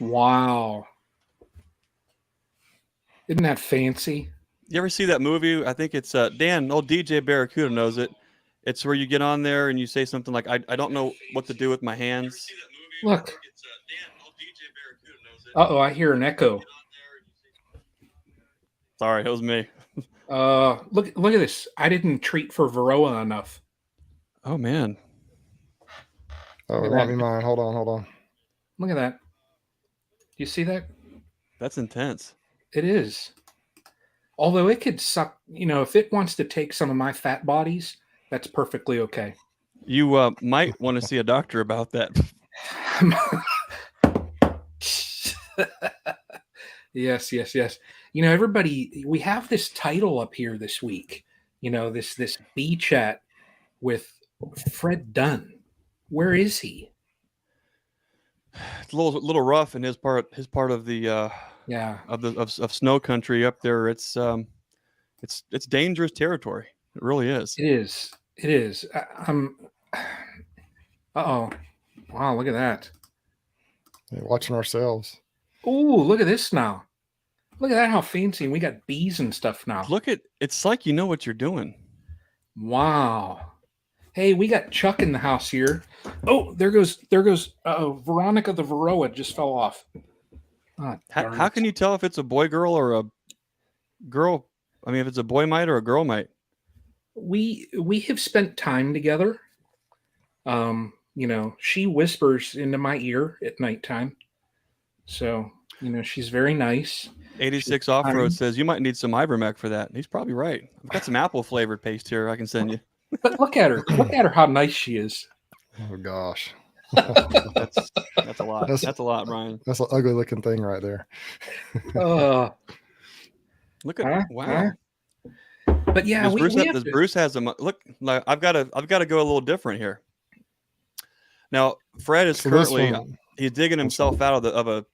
Wow. Isn't that fancy? You ever see that movie? I think it's Dan, old DJ Barracuda knows it. It's where you get on there and you say something like, I don't know what to do with my hands. Look. Uh-oh, I hear an echo. Sorry, it was me. Look at this. I didn't treat for Varroa enough. Oh, man. Oh, it Look at might that. be mine. Hold on. Look at that. Do you see that? That's intense. It is. Although it could suck, if it wants to take some of my fat bodies, that's perfectly okay. You might want to see a doctor about that. Yes. Everybody, we have this title up here this week. This B chat with Fred Dunn. Where is he? It's a little rough in his part of the of snow country up there. It's dangerous territory. It really is. It is. Uh-oh. Wow, look at that. We're watching ourselves. Ooh, look at this now. Look at that, how fancy. We got bees and stuff now. It's like you know what you're doing. Wow. Hey, we got Chuck in the house here. Oh, there goes Veronica the Varroa just fell off. Oh, how can you tell if it's a boy girl or a girl? I mean, if it's a boy mite or a girl mite? We have spent time together. She whispers into my ear at nighttime. So, she's very nice. 86 Off-Road says you might need some Ivermectin for that. He's probably right. I've got some apple flavored paste here I can send you. But look at her. Look at her, how nice she is. Oh, gosh. That's a lot. That's a lot, Ryan. That's an ugly looking thing right there. Look at wow. But yeah, Bruce has a look. Like, I've got to go a little different here. Now, Fred is currently he's digging himself out of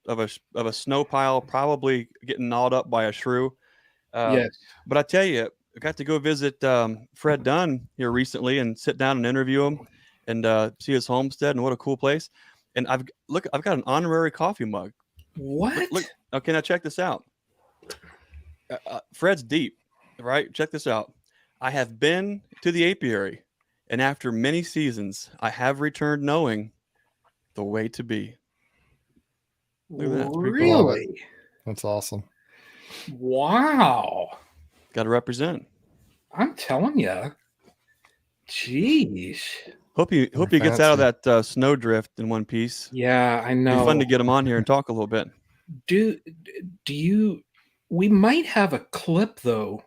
a snow pile, probably getting gnawed up by a shrew. Yes. But I tell you, I got to go visit Fred Dunn here recently and sit down and interview him and see his homestead, and what a cool place. And I've got an honorary coffee mug. What? Look, okay, now check this out. Fred's deep, right? Check this out. I have been to the apiary, and after many seasons, I have returned knowing the way to be. Look at that. Really? Cool. That's awesome. Wow. Got to represent. I'm telling you. Jeez. Hope he gets out of that snowdrift in one piece. Yeah, I know. It'd be fun to get him on here and talk a little bit. Do you? We might have a clip though.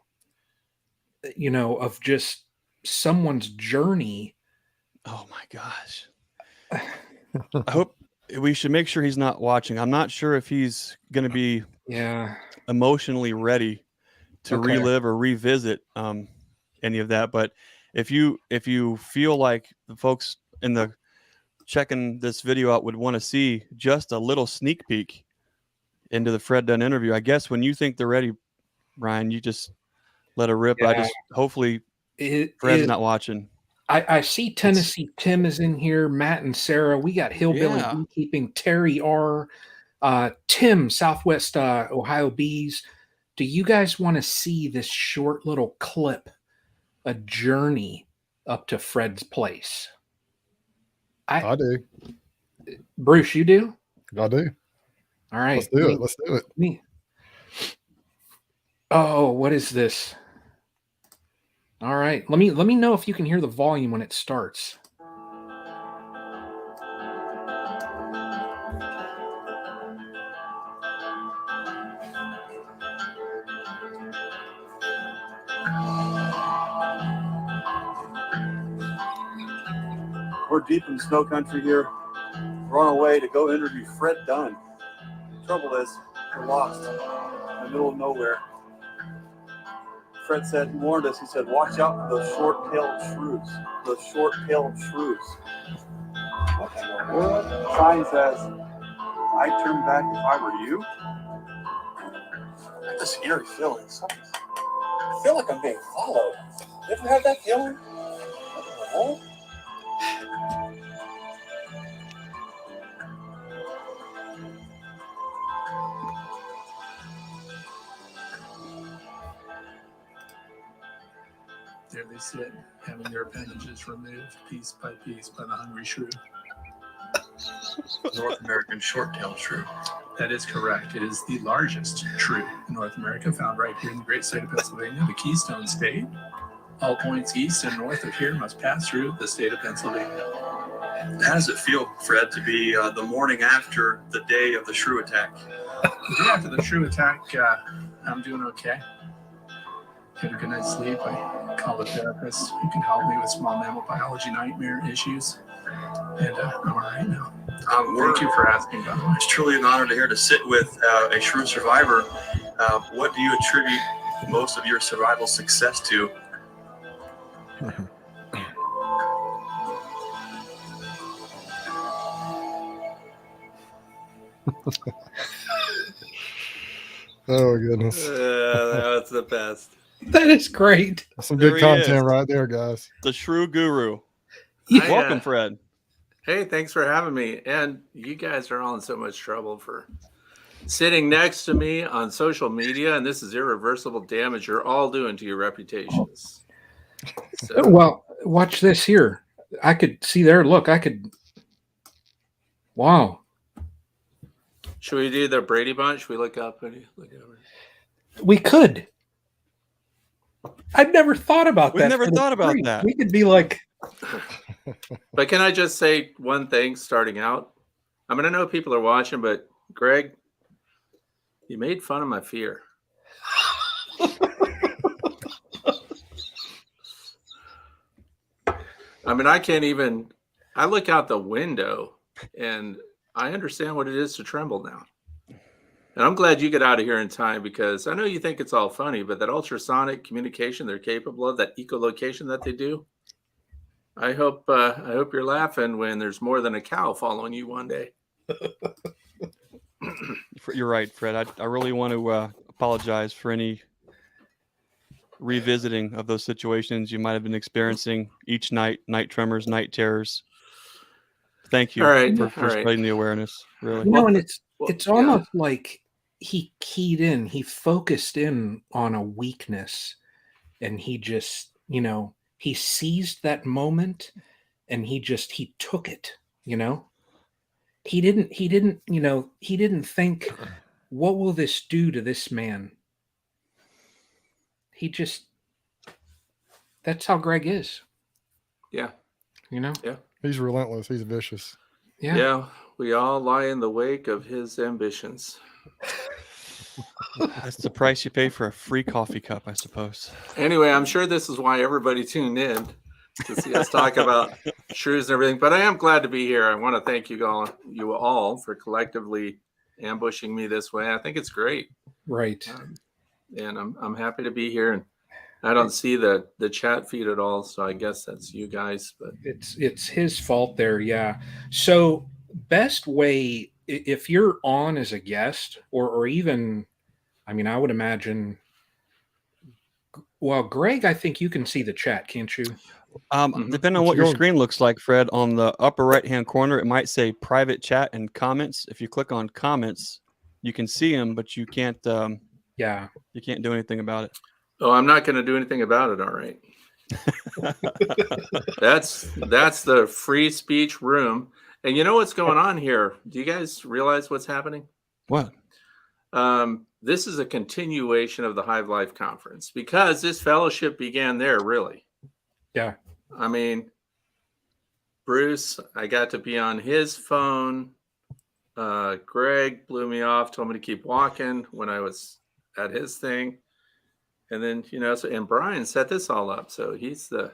Of just someone's journey. Oh my gosh. I hope we should make sure he's not watching. I'm not sure if he's going to be emotionally ready to relive or revisit any of that. But if you feel like the folks in the checking this video out would want to see just a little sneak peek into the Fred Dunn interview, I guess when you think they're ready, Ryan, you just let her rip. Yeah. Hopefully Fred's not watching. I see Tennessee Tim is in here, Matt and Sarah. We got Hillbilly Beekeeping, Terry R, Tim, Southwest Ohio Bees. Do you guys want to see this short little clip, a journey up to Fred's place? I do. Bruce, you do? I do. All right. Let's do it. Me. Oh, what is this? All right. Let me know if you can hear the volume when it starts. We're deep in snow country here. We're on our way to go interview Fred Dunn. The trouble is, we're lost in the middle of nowhere. Fred said, he warned us, he said, watch out for those short-tailed shrews. Those short-tailed shrews. What in the world? The sign says, I'd turn back if I were you. That's a scary feeling. I feel like I'm being followed. You ever had that feeling? What in the world? There they sit, having their appendages removed piece by piece by the hungry shrew. North American short-tailed shrew. That is correct. It is the largest shrew in North America, found right here in the great state of Pennsylvania, the Keystone State. All points east and north of here must pass through the state of Pennsylvania. How does it feel, Fred, to be the morning after the day of the shrew attack? The day after the shrew attack, I'm doing okay. Had a good night's sleep. I called a therapist who can help me with small mammal biology nightmare issues. And I'm all right now. Thank you for asking, by the way. It's truly an honor to sit with a shrew survivor. What do you attribute most of your survival success to? Oh my goodness. That's the best. That is great. That's some good content right there, guys. The Shrew Guru. Yeah. Welcome, Fred. Hey, thanks for having me. And you guys are all in so much trouble for sitting next to me on social media, and this is irreversible damage you're all doing to your reputations. So. Well, watch this here. I could see there. Look, I could. Wow. Should we do the Brady Bunch? Should we look up and look over? We could. I've never thought about that. We've never thought about that. We could be like. But can I just say one thing starting out? I mean, I know people are watching, but Greg, you made fun of my fear. I mean, I look out the window and I understand what it is to tremble now. And I'm glad you get out of here in time, because I know you think it's all funny, but that ultrasonic communication they're capable of, that echolocation that they do, I hope you're laughing when there's more than a cow following you one day. You're right, Fred. I really want to apologize for any revisiting of those situations you might have been experiencing each night, night tremors, night terrors. Thank you for spreading the awareness. Really, and it's almost like he keyed in, he focused in on a weakness, and he just, he seized that moment, and he took it. He didn't think, what will this do to this man? That's how Greg is. Yeah. Yeah. He's relentless. He's vicious. Yeah. We all lie in the wake of his ambitions. That's the price you pay for a free coffee cup, I suppose. Anyway, I'm sure this is why everybody tuned in to see us talk about shrews and everything. But I am glad to be here. I want to thank you all for collectively ambushing me this way. I think it's great. Right. And I'm happy to be here. And I don't see the chat feed at all, so I guess that's you guys. But it's his fault there, yeah. So best way, if you're on as a guest, or even, I mean, I would imagine. Well, Greg, I think you can see the chat, can't you? Depending on what your screen looks like, Fred, on the upper right-hand corner, it might say private chat and comments. If you click on comments, you can see them, but you can't. You can't do anything about it. Oh, I'm not going to do anything about it. All right. That's the free speech room. And you know what's going on here? Do you guys realize what's happening? What? This is a continuation of the Hive Life Conference, because this fellowship began there, really. Yeah. I mean, Bruce, I got to be on his phone. Greg blew me off, told me to keep walking when I was at his thing. And then, and Brian set this all up. So he's the.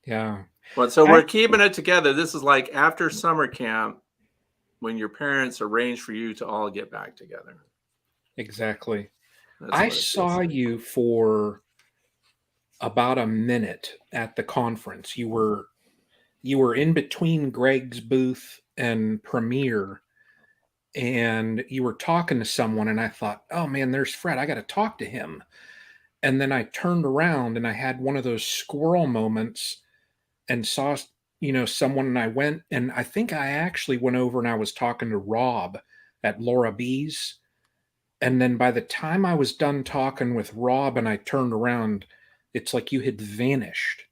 Yeah. Well, so we're keeping it together. This is like after summer camp, when your parents arrange for you to all get back together. Exactly. I saw you for about a minute at the conference. You were in between Greg's booth and Premier, and you were talking to someone, and I thought, oh man, there's Fred. I got to talk to him. And then I turned around and I had one of those squirrel moments and saw, someone, and I went, and I think I actually went over and I was talking to Rob at Laura B's. And then by the time I was done talking with Rob and I turned around, it's like you had vanished.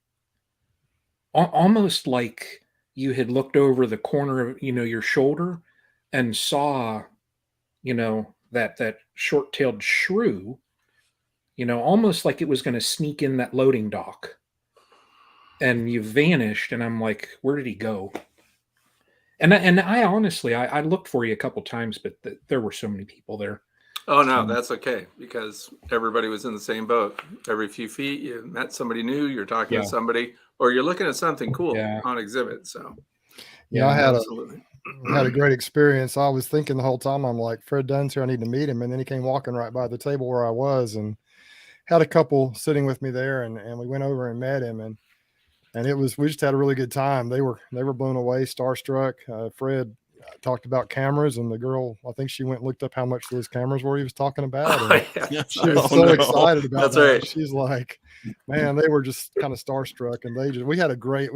Almost like you had looked over the corner of, your shoulder and saw, that short-tailed shrew, almost like it was going to sneak in that loading dock. And you vanished, and I'm like, where did he go? And I honestly, I looked for you a couple times, but there were so many people there. Oh no, that's okay, because everybody was in the same boat. Every few feet, you met somebody new. You're talking to somebody, or you're looking at something cool on exhibit. So, yeah, I had a great experience. I was thinking the whole time, I'm like, Fred Dunn's here, I need to meet him. And then he came walking right by the table where I was, and had a couple sitting with me there, and we went over and met him, and we just had a really good time. They were blown away, starstruck. Fred talked about cameras, and the girl, I think she went and looked up how much those cameras were he was talking about. And she was so excited about that. Right. She's like, man, they were just kind of starstruck, and we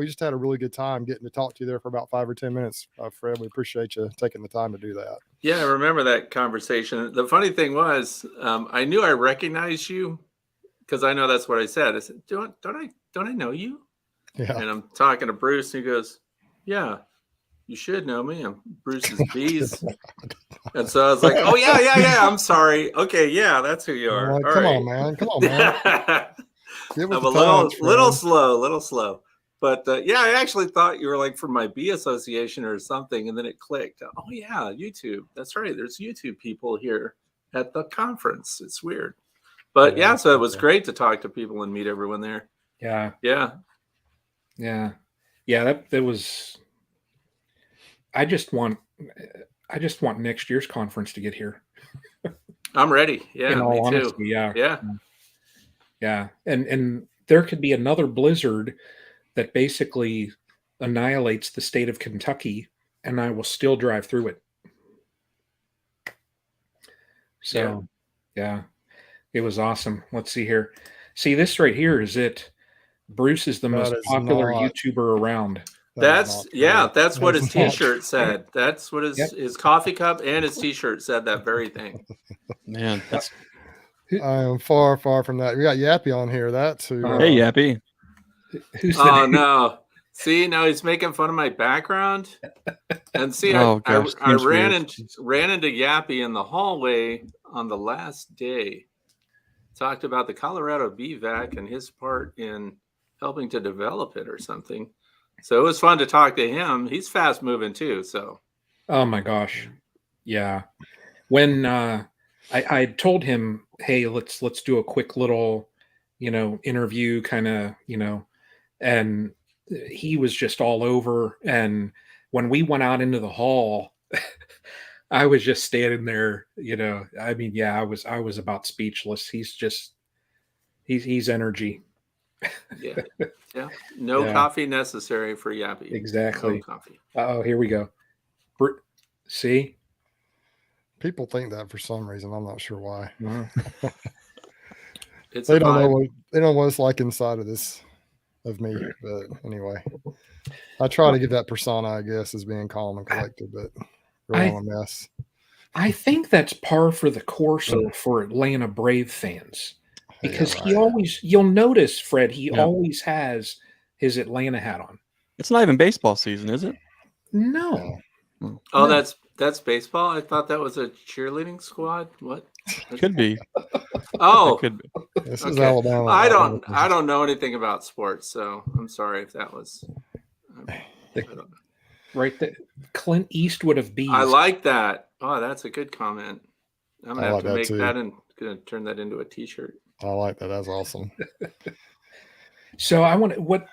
just had a really good time getting to talk to you there for about 5 or 10 minutes, Fred. We appreciate you taking the time to do that. Yeah, I remember that conversation. The funny thing was, I knew I recognized you because I know that's what I said. I said, don't I know you? Yeah. And I'm talking to Bruce, and he goes, yeah, you should know me. I'm Bruce's bees. And so I was like, oh, yeah. I'm sorry. Okay, yeah, that's who you are. Like, come on, man. I'm a little slow. But yeah, I actually thought you were like from my bee association or something. And then it clicked. Oh, yeah, YouTube. That's right. There's YouTube people here at the conference. It's weird. But yeah, so it was great to talk to people and meet everyone there. Yeah. That was. I just want next year's conference to get here. I'm ready. Yeah, in all honesty, too. Yeah. And there could be another blizzard that basically annihilates the state of Kentucky, and I will still drive through it. So, yeah, it was awesome. Let's see here. See, this right here is it. Bruce is the most popular YouTuber around. That's what his t-shirt said. That's what his coffee cup and his t-shirt said, that very thing. Man, I am far from that. We got Yappy on here. That's who. Hey, Yappy. No. See, now he's making fun of my background. And see, I ran into Yappy in the hallway on the last day. Talked about the Colorado BVAC and his part in helping to develop it or something. So it was fun to talk to him. He's fast moving too. So, oh my gosh, yeah. When I told him, hey, let's do a quick little, interview, kind of, and he was just all over. And when we went out into the hall, I was just standing there. I was about speechless. He's energy. Yeah. No coffee necessary for Yappy. Exactly. No coffee. Oh, here we go. See? People think that for some reason. I'm not sure why. Mm-hmm. They don't know what it's like inside of me. But anyway, I try to give that persona, I guess, as being calm and collected, but really I'm a mess. I think that's par for the course for Atlanta Brave fans. Because you'll notice, Fred, he always has his Atlanta hat on. It's not even baseball season, is it? No. Oh, that's baseball? I thought that was a cheerleading squad. What? Could be. Oh, could be. This is Alabama. I don't know anything about sports, so I'm sorry if that was. I don't know. Right there, Clint Eastwood of bees. I like that. Oh, that's a good comment. I'm gonna have to make that and gonna turn that into a T-shirt. I like that. That's awesome. So I want what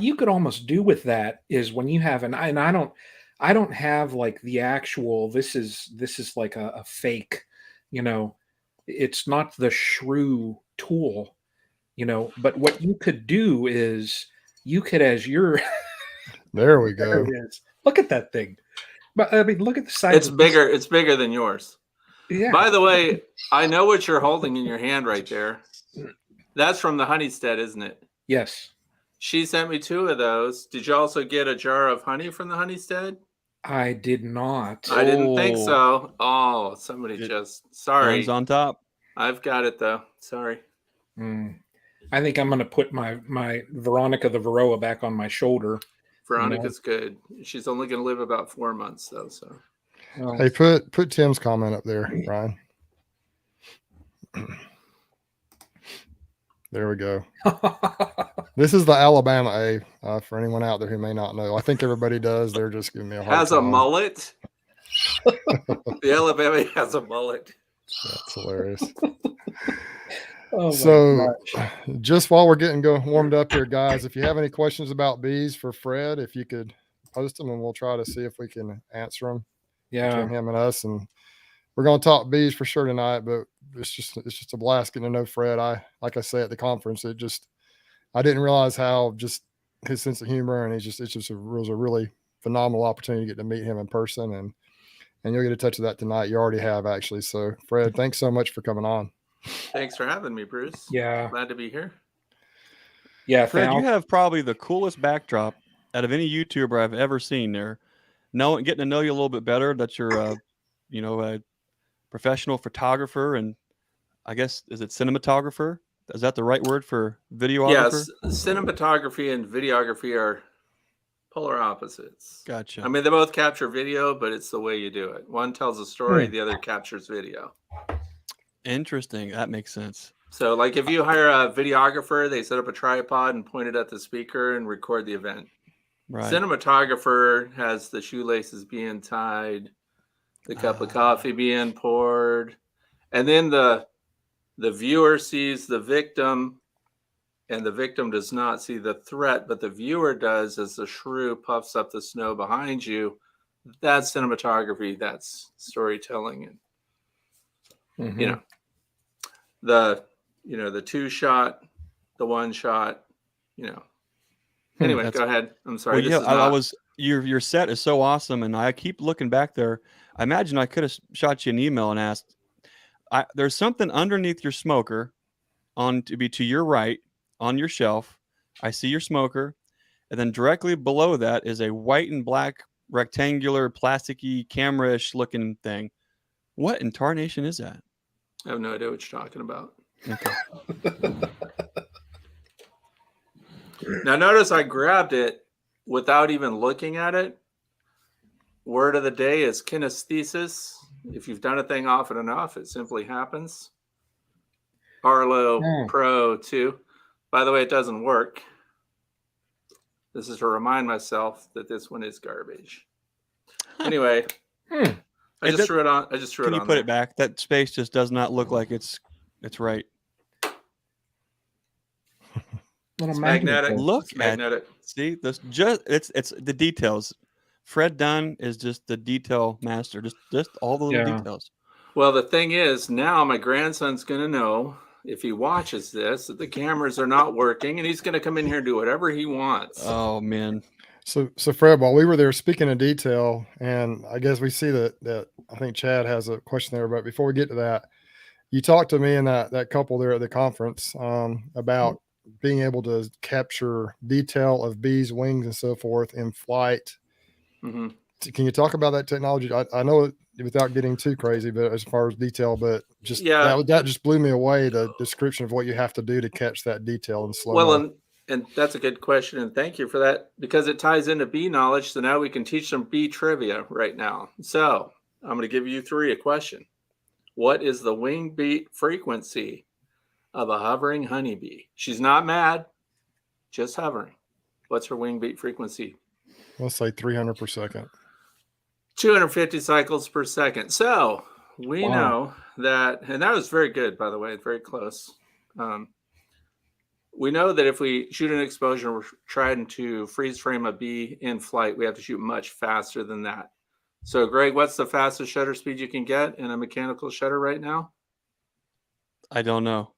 you could almost do with that is when you have I don't have like the actual. This is like a fake. It's not the shrew tool. But what you could do is you could, as your there we go. There it is. Look at that thing. But I mean, look at the size. It's bigger. It's bigger than yours. Yeah. By the way, I know what you're holding in your hand right there. That's from the Honeystead, isn't it? Yes. She sent me 2 of those. Did you also get a jar of honey from the Honeystead? I did not. I didn't think so. Oh, somebody sorry. Hands on top. I've got it though. Sorry. I think I'm going to put my Veronica the Varroa back on my shoulder. Veronica's good. She's only going to live about 4 months though. So, hey, put Tim's comment up there, Ryan. There we go. This is the Alabama A, for anyone out there who may not know. I think everybody does. They're just giving me a hard time. Has a mullet. The Alabama has a mullet. That's hilarious. So just while we're getting warmed up here, guys, if you have any questions about bees for Fred, if you could post them and we'll try to see if we can answer them. Yeah. Between him and us. And we're going to talk bees for sure tonight, but it's just a blast getting to know Fred. Like I say at the conference, I didn't realize how just his sense of humor, and it was a really phenomenal opportunity to get to meet him in person, and you'll get a touch of that tonight. You already have, actually. So Fred, thanks so much for coming on. Thanks for having me, Bruce. Yeah. Glad to be here. Yeah. Fred, you have probably the coolest backdrop out of any YouTuber I've ever seen there. Getting to know you a little bit better, that you're a professional photographer, and I guess, is it cinematographer? Is that the right word for videographer? Yes, cinematography and videography are polar opposites. Gotcha. I mean, they both capture video, but it's the way you do it. One tells a story, the other captures video. Interesting. That makes sense. So, like, if you hire a videographer, they set up a tripod and point it at the speaker and record the event. Right. Cinematographer has the shoelaces being tied, the cup of coffee being poured, and then the viewer sees the victim, and the victim does not see the threat, but the viewer does as the shrew puffs up the snow behind you. That's cinematography. That's storytelling. And the two shot, the one shot. Anyway, go ahead. I'm sorry. Well, your set is so awesome, and I keep looking back there. I imagine I could have shot you an email and asked. There's something underneath your smoker, to your right on your shelf. I see your smoker, and then directly below that is a white and black rectangular, plasticky, camera-ish looking thing. What in tarnation is that? I have no idea what you're talking about. Okay. Now, notice I grabbed it without even looking at it. Word of the day is kinesthesis. If you've done a thing often enough, it simply happens. Arlo Pro 2. By the way, it doesn't work. This is to remind myself that this one is garbage. Anyway, I just threw it on. Can you put it back? That space just does not look like it's right. It's magnetic. Look at it. See, it's the details. Fred Dunn is just the detail master. Just all the little details. Well, the thing is, now my grandson's going to know, if he watches this, that the cameras are not working, and he's going to come in here and do whatever he wants. Oh man. So Fred, while we were there speaking of detail, and I guess we see that I think Chad has a question there, but before we get to that, you talked to me and that couple there at the conference about being able to capture detail of bees' wings and so forth in flight. Mm-hmm. Can you talk about that technology? I know it without getting too crazy, but as far as detail, but just that just blew me away, the description of what you have to do to catch that detail in slow. Well, and that's a good question, and thank you for that, because it ties into bee knowledge. So now we can teach some bee trivia right now. So I'm going to give you three a question. What is the wing beat frequency of a hovering honeybee? She's not mad, just hovering. What's her wing beat frequency? Let's say 300 per second. 250 cycles per second. So we know that, and that was very good, by the way, very close. We know that if we shoot an exposure, we're trying to freeze frame a bee in flight, we have to shoot much faster than that. So Greg, what's the fastest shutter speed you can get in a mechanical shutter right now? I don't know.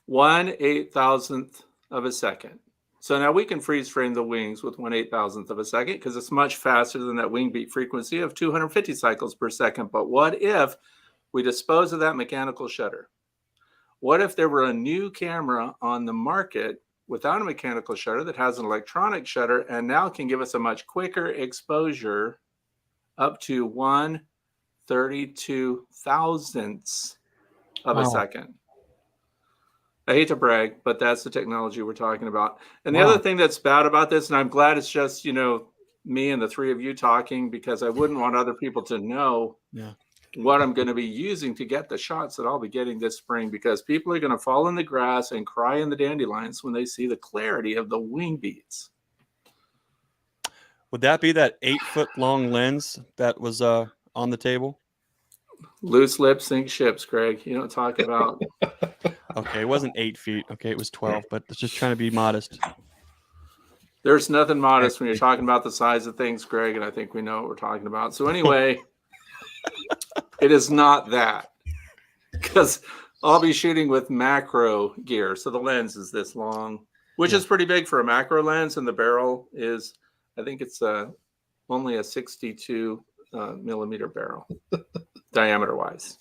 1/8,000th of a second. So now we can freeze frame the wings with 1/8,000th of a second, because it's much faster than that wing beat frequency of 250 cycles per second. But what if we dispose of that mechanical shutter? What if there were a new camera on the market without a mechanical shutter that has an electronic shutter and now can give us a much quicker exposure, up to 1/32,000th of a second? I hate to brag, but that's the technology we're talking about. And the other thing that's bad about this, and I'm glad it's just, me and the three of you talking, because I wouldn't want other people to know what I'm going to be using to get the shots that I'll be getting this spring, because people are going to fall in the grass and cry in the dandelions when they see the clarity of the wing beats. Would that be that 8-foot long lens that was on the table? Loose lips sink ships, Craig. You don't talk about. Okay, it wasn't 8 feet. Okay, it was 12, but it's just trying to be modest. There's nothing modest when you're talking about the size of things, Greg, and I think we know what we're talking about. So anyway, it is not that, because I'll be shooting with macro gear. So the lens is this long, which is pretty big for a macro lens, and the barrel is, I think it's only a 62 millimeter barrel, diameter-wise.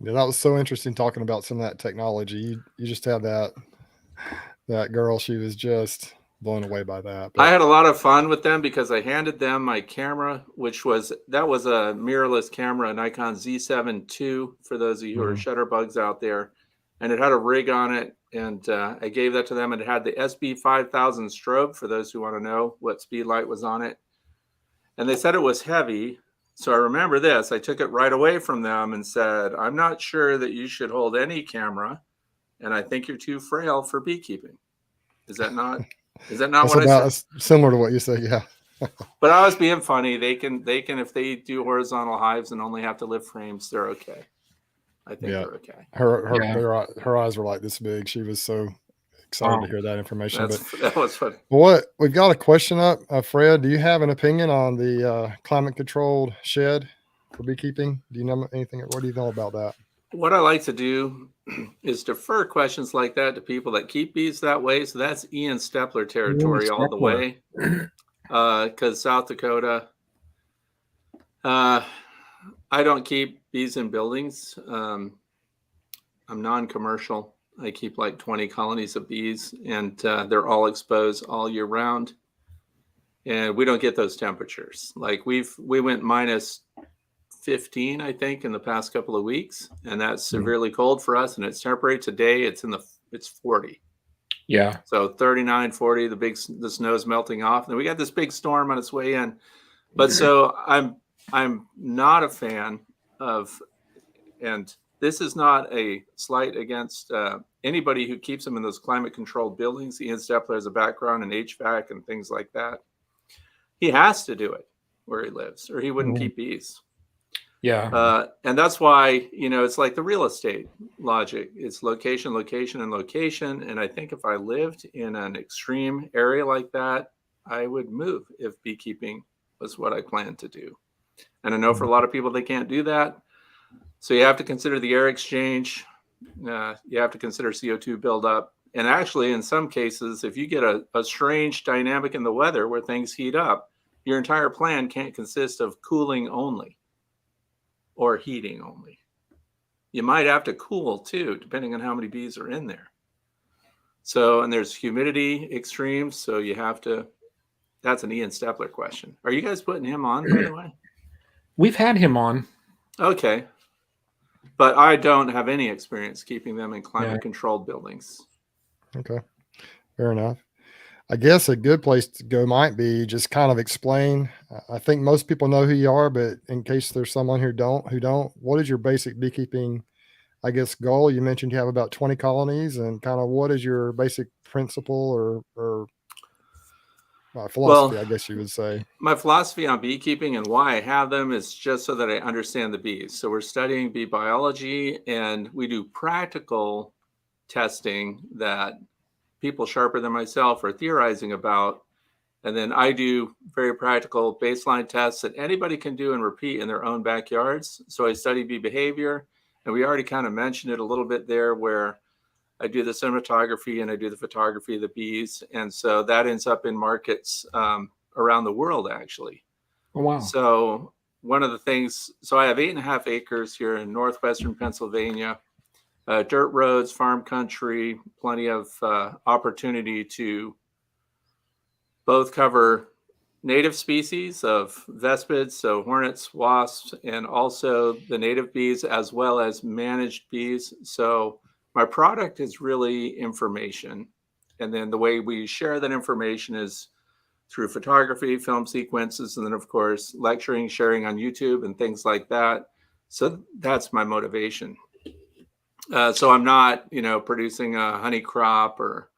Yeah, that was so interesting talking about some of that technology. You just had that girl, she was just blown away by that. But I had a lot of fun with them because I handed them my camera, that was a mirrorless camera, a Nikon Z7 II, for those of you who are shutterbugs out there. And it had a rig on it. And I gave that to them, and it had the SB5000 strobe, for those who want to know what speed light was on it. And they said it was heavy. So I remember this. I took it right away from them and said, I'm not sure that you should hold any camera, and I think you're too frail for beekeeping. Is that not what I said? Similar to what you said, yeah. But I was being funny. They can if they do horizontal hives and only have to lift frames, they're okay. I think they're okay. Her eyes were like this big. She was so excited to hear that information. That was funny. What we've got a question up, Fred. Do you have an opinion on the climate controlled shed for beekeeping? Do you know anything? What do you know about that? What I like to do is defer questions like that to people that keep bees that way. So that's Ian Stepler territory all the way. Because South Dakota, I don't keep bees in buildings. I'm non-commercial. I keep like 20 colonies of bees, and they're all exposed all year round. And we don't get those temperatures. Like we went minus 15, I think, in the past couple of weeks, and that's severely cold for us. And it's temperate today. It's 40. Yeah. So 39, 40. The snow's melting off, and we got this big storm on its way in. But so I'm not a fan of, and this is not a slight against anybody who keeps them in those climate controlled buildings. Ian Stepler has a background in HVAC and things like that. He has to do it where he lives, or he wouldn't keep bees. Yeah. And that's why, it's like the real estate logic. It's location, location, and location. And I think if I lived in an extreme area like that, I would move if beekeeping was what I planned to do. And I know for a lot of people, they can't do that. So you have to consider the air exchange. You have to consider CO2 buildup. And actually, in some cases, if you get a strange dynamic in the weather where things heat up, your entire plan can't consist of cooling only or heating only. You might have to cool too, depending on how many bees are in there. So, and there's humidity extremes. So you have to, that's an Ian Stepler question. Are you guys putting him on, by the way? We've had him on. Okay. But I don't have any experience keeping them in climate controlled buildings. Okay. Fair enough. I guess a good place to go might be just kind of explain. I think most people know who you are, but in case there's someone who don't, what is your basic beekeeping, I guess, goal? You mentioned you have about 20 colonies, and kind of what is your basic principle or philosophy, I guess you would say. My philosophy on beekeeping and why I have them is just so that I understand the bees. So we're studying bee biology, and we do practical testing that people sharper than myself are theorizing about. And then I do very practical baseline tests that anybody can do and repeat in their own backyards. So I study bee behavior, and we already kind of mentioned it a little bit there, where I do the cinematography and I do the photography of the bees. And so that ends up in markets around the world, actually. Oh, wow. So one of the things, so I have 8.5 acres here in northwestern Pennsylvania, dirt roads, farm country, plenty of opportunity to both cover native species of vespids, so hornets, wasps, and also the native bees as well as managed bees. So my product is really information. And then the way we share that information is through photography, film sequences, and then of course, lecturing, sharing on YouTube and things like that. So that's my motivation. So I'm not, producing a honey crop or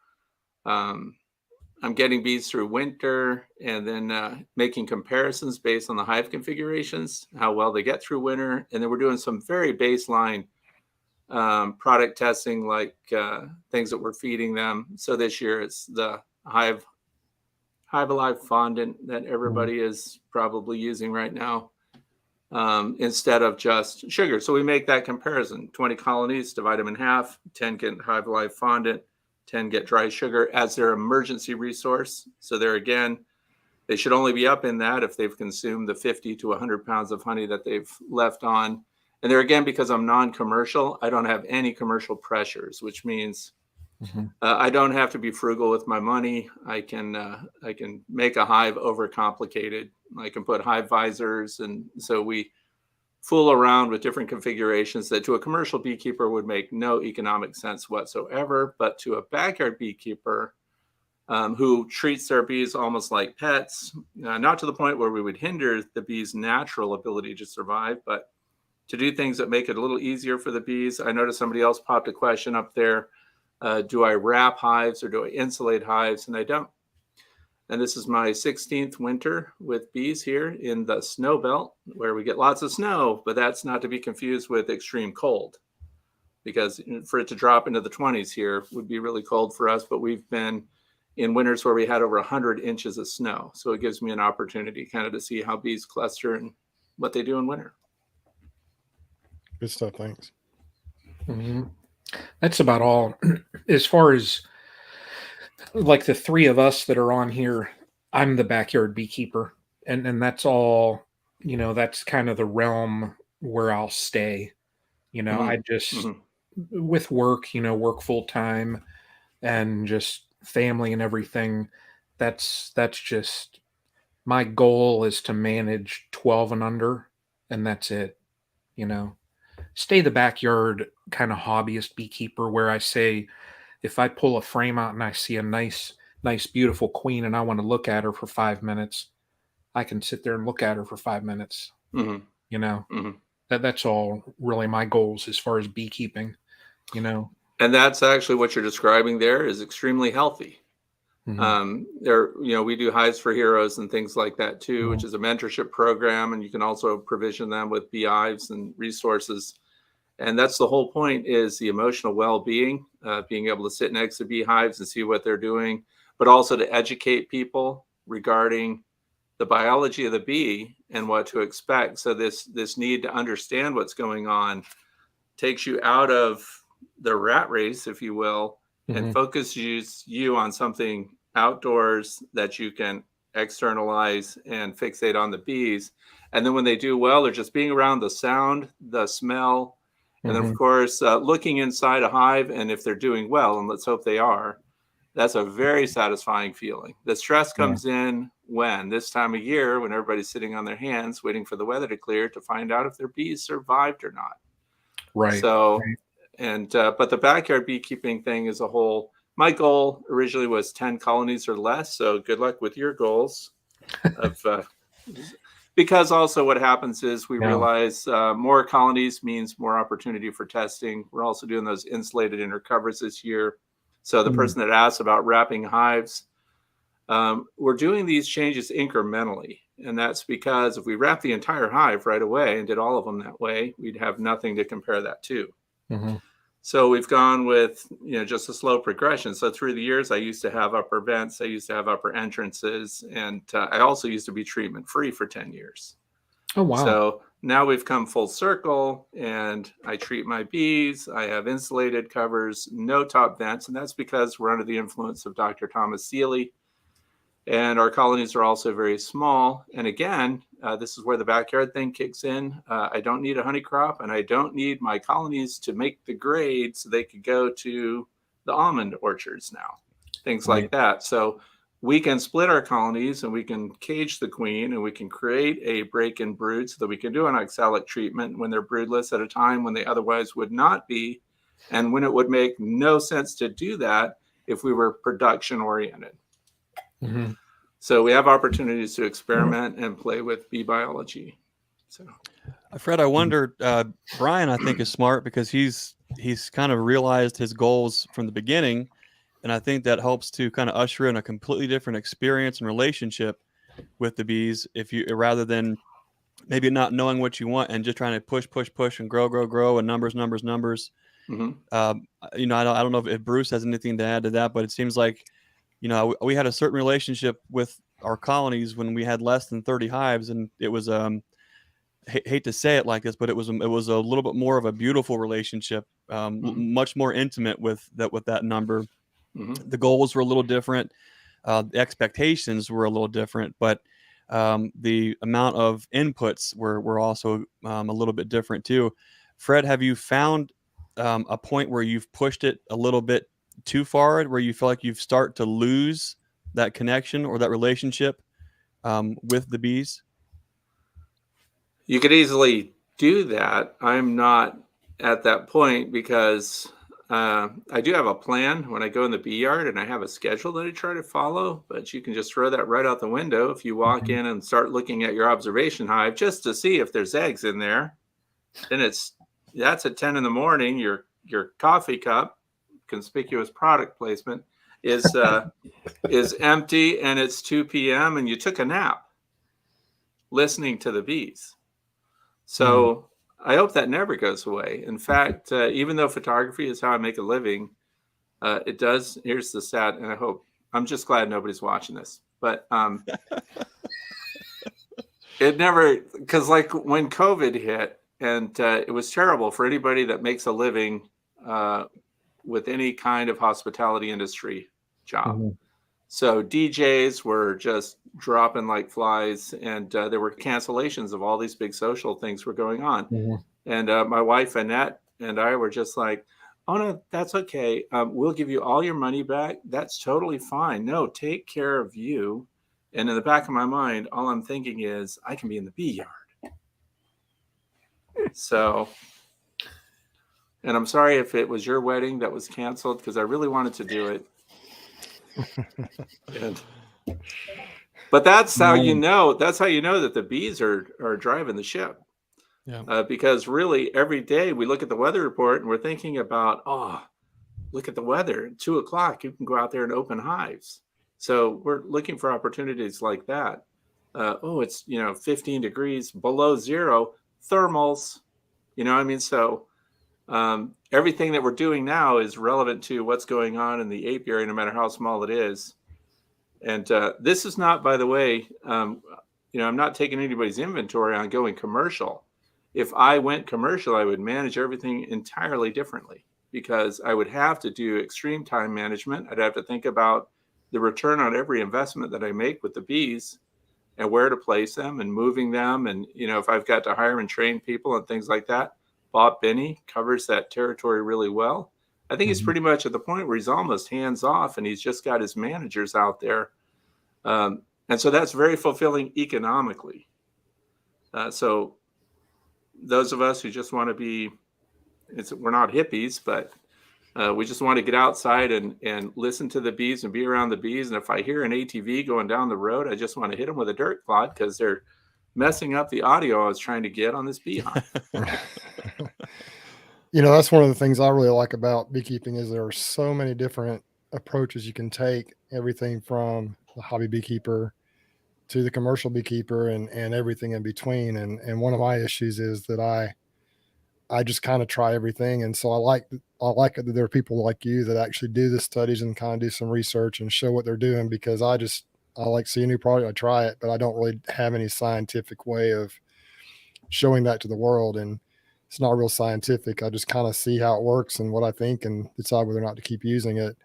I'm getting bees through winter and then making comparisons based on the hive configurations, how well they get through winter. And then we're doing some very baseline product testing, like things that we're feeding them. So this year it's the Hive Alive fondant that everybody is probably using right now, instead of just sugar. So we make that comparison. 20 colonies, divide them in half, 10 get Hive Alive fondant, 10 get dry sugar as their emergency resource. So there again, they should only be up in that if they've consumed the 50 to 100 pounds of honey that they've left on. And there again, because I'm non-commercial, I don't have any commercial pressures, which means I don't have to be frugal with my money. I can make a hive overcomplicated. I can put hive visors, and so we fool around with different configurations that to a commercial beekeeper would make no economic sense whatsoever, but to a backyard beekeeper who treats their bees almost like pets, not to the point where we would hinder the bees' natural ability to survive, but to do things that make it a little easier for the bees. I noticed somebody else popped a question up there. Do I wrap hives or do I insulate hives? And I don't. And this is my 16th winter with bees here in the snow belt, where we get lots of snow, but that's not to be confused with extreme cold, because for it to drop into the 20s here would be really cold for us. But we've been in winters where we had over 100 inches of snow. So it gives me an opportunity kind of to see how bees cluster and what they do in winter. Good stuff. Thanks. That's about all. As far as like the three of us that are on here, I'm the backyard beekeeper, and that's all, that's kind of the realm where I'll stay. I just with work, work full time and just family and everything. That's just my goal is to manage 12 and under, and that's it. Stay the backyard kind of hobbyist beekeeper, where I say, if I pull a frame out and I see a nice, beautiful queen and I want to look at her for 5 minutes, I can sit there and look at her for 5 minutes. That's all really my goals as far as beekeeping, And that's actually what you're describing there is extremely healthy. We do Hives for Heroes and things like that too, which is a mentorship program. And you can also provision them with beehives and resources. And that's the whole point, is the emotional well-being, being able to sit next to beehives and see what they're doing, but also to educate people regarding the biology of the bee and what to expect. So this need to understand what's going on takes you out of the rat race, if you will, and focuses you on something outdoors that you can externalize and fixate on the bees. And then when they do well, they're just being around the sound, the smell, and then, of course, looking inside a hive, and if they're doing well, and let's hope they are, that's a very satisfying feeling. The stress comes in when this time of year, when everybody's sitting on their hands waiting for the weather to clear to find out if their bees survived or not. Right. So, but the backyard beekeeping thing as a whole, my goal originally was 10 colonies or less. So good luck with your goals. Because also what happens is we realize more colonies means more opportunity for testing. We're also doing those insulated inner covers this year. So the person that asked about wrapping hives, we're doing these changes incrementally. And that's because if we wrap the entire hive right away and did all of them that way, we'd have nothing to compare that to. So we've gone with, just a slow progression. So through the years, I used to have upper vents, I used to have upper entrances, and I also used to be treatment free for 10 years. Oh, wow. So now we've come full circle, and I treat my bees. I have insulated covers, no top vents, and that's because we're under the influence of Dr. Thomas Seeley. And our colonies are also very small. And again, this is where the backyard thing kicks in. I don't need a honey crop, and I don't need my colonies to make the grade so they could go to the almond orchards now, things like that. So we can split our colonies and we can cage the queen and we can create a break-in brood so that we can do an oxalic treatment when they're broodless at a time when they otherwise would not be, and when it would make no sense to do that if we were production oriented. Mm-hmm. So we have opportunities to experiment and play with bee biology. So, Fred, I wonder, Brian, I think is smart because he's kind of realized his goals from the beginning. And I think that helps to kind of usher in a completely different experience and relationship with the bees. If you, rather than maybe not knowing what you want and just trying to push and grow and numbers. mm-hmm. You know, I don't know if Bruce has anything to add to that, but it seems like, you know, we had a certain relationship with our colonies when we had less than 30 hives, and it was hate to say it like this, but it was a little bit more of a beautiful relationship, much more intimate with that number. Mm-hmm. The goals were a little different, the expectations were a little different, but the amount of inputs were also a little bit different too. Fred, have you found a point where you've pushed it a little bit too far, where you feel like you've start to lose that connection or that relationship with the bees? You could easily do that. I'm not at that point because I do have a plan when I go in the bee yard, and I have a schedule that I try to follow, but you can just throw that right out the window if you walk in and start looking at your observation hive just to see if there's eggs in there. Then that's at 10 in the morning. Your coffee cup, conspicuous product placement, is empty, and it's 2 p.m. and you took a nap listening to the bees. So I hope that never goes away. In fact, even though photography is how I make a living, it does. Here's the sad, and I'm just glad nobody's watching this, but it never, because like when COVID hit, and it was terrible for anybody that makes a living with any kind of hospitality industry job. Mm-hmm. So DJs were just dropping like flies, and there were cancellations of all these big social things were going on. Mm-hmm. And my wife, Annette, and I were just like, oh, no, that's okay. We'll give you all your money back. That's totally fine. No, take care of you. And in the back of my mind, all I'm thinking is I can be in the bee yard. So, and I'm sorry if it was your wedding that was canceled, because I really wanted to do it. But that's how you know that the bees are driving the ship. Yeah. Because really every day we look at the weather report and we're thinking about, look at the weather at 2:00, you can go out there and open hives. So we're looking for opportunities like that. It's 15 degrees below zero, thermals, so everything that we're doing now is relevant to what's going on in the apiary, no matter how small it is. And this is not, by the way, I'm not taking anybody's inventory on going commercial. If I went commercial, I would manage everything entirely differently, because I would have to do extreme time management. I'd have to think about the return on every investment that I make with the bees and where to place them and moving them. And, if I've got to hire and train people and things like that, Bob Binney covers that territory really well. I think he's pretty much at the point where he's almost hands off, and he's just got his managers out there. And so that's very fulfilling economically. So those of us who just want to be, we're not hippies, but we just want to get outside and listen to the bees and be around the bees. And if I hear an ATV going down the road, I just want to hit them with a dirt clod, because they're messing up the audio I was trying to get on this beehive. That's one of the things I really like about beekeeping is there are so many different approaches you can take, everything from the hobby beekeeper to the commercial beekeeper and everything in between. And one of my issues is that I just kind of try everything. And so I like it that there are people like you that actually do the studies and kind of do some research and show what they're doing, because I like see a new product, I try it, but I don't really have any scientific way of showing that to the world. And it's not real scientific. I just kind of see how it works and what I think and decide whether or not to keep using it.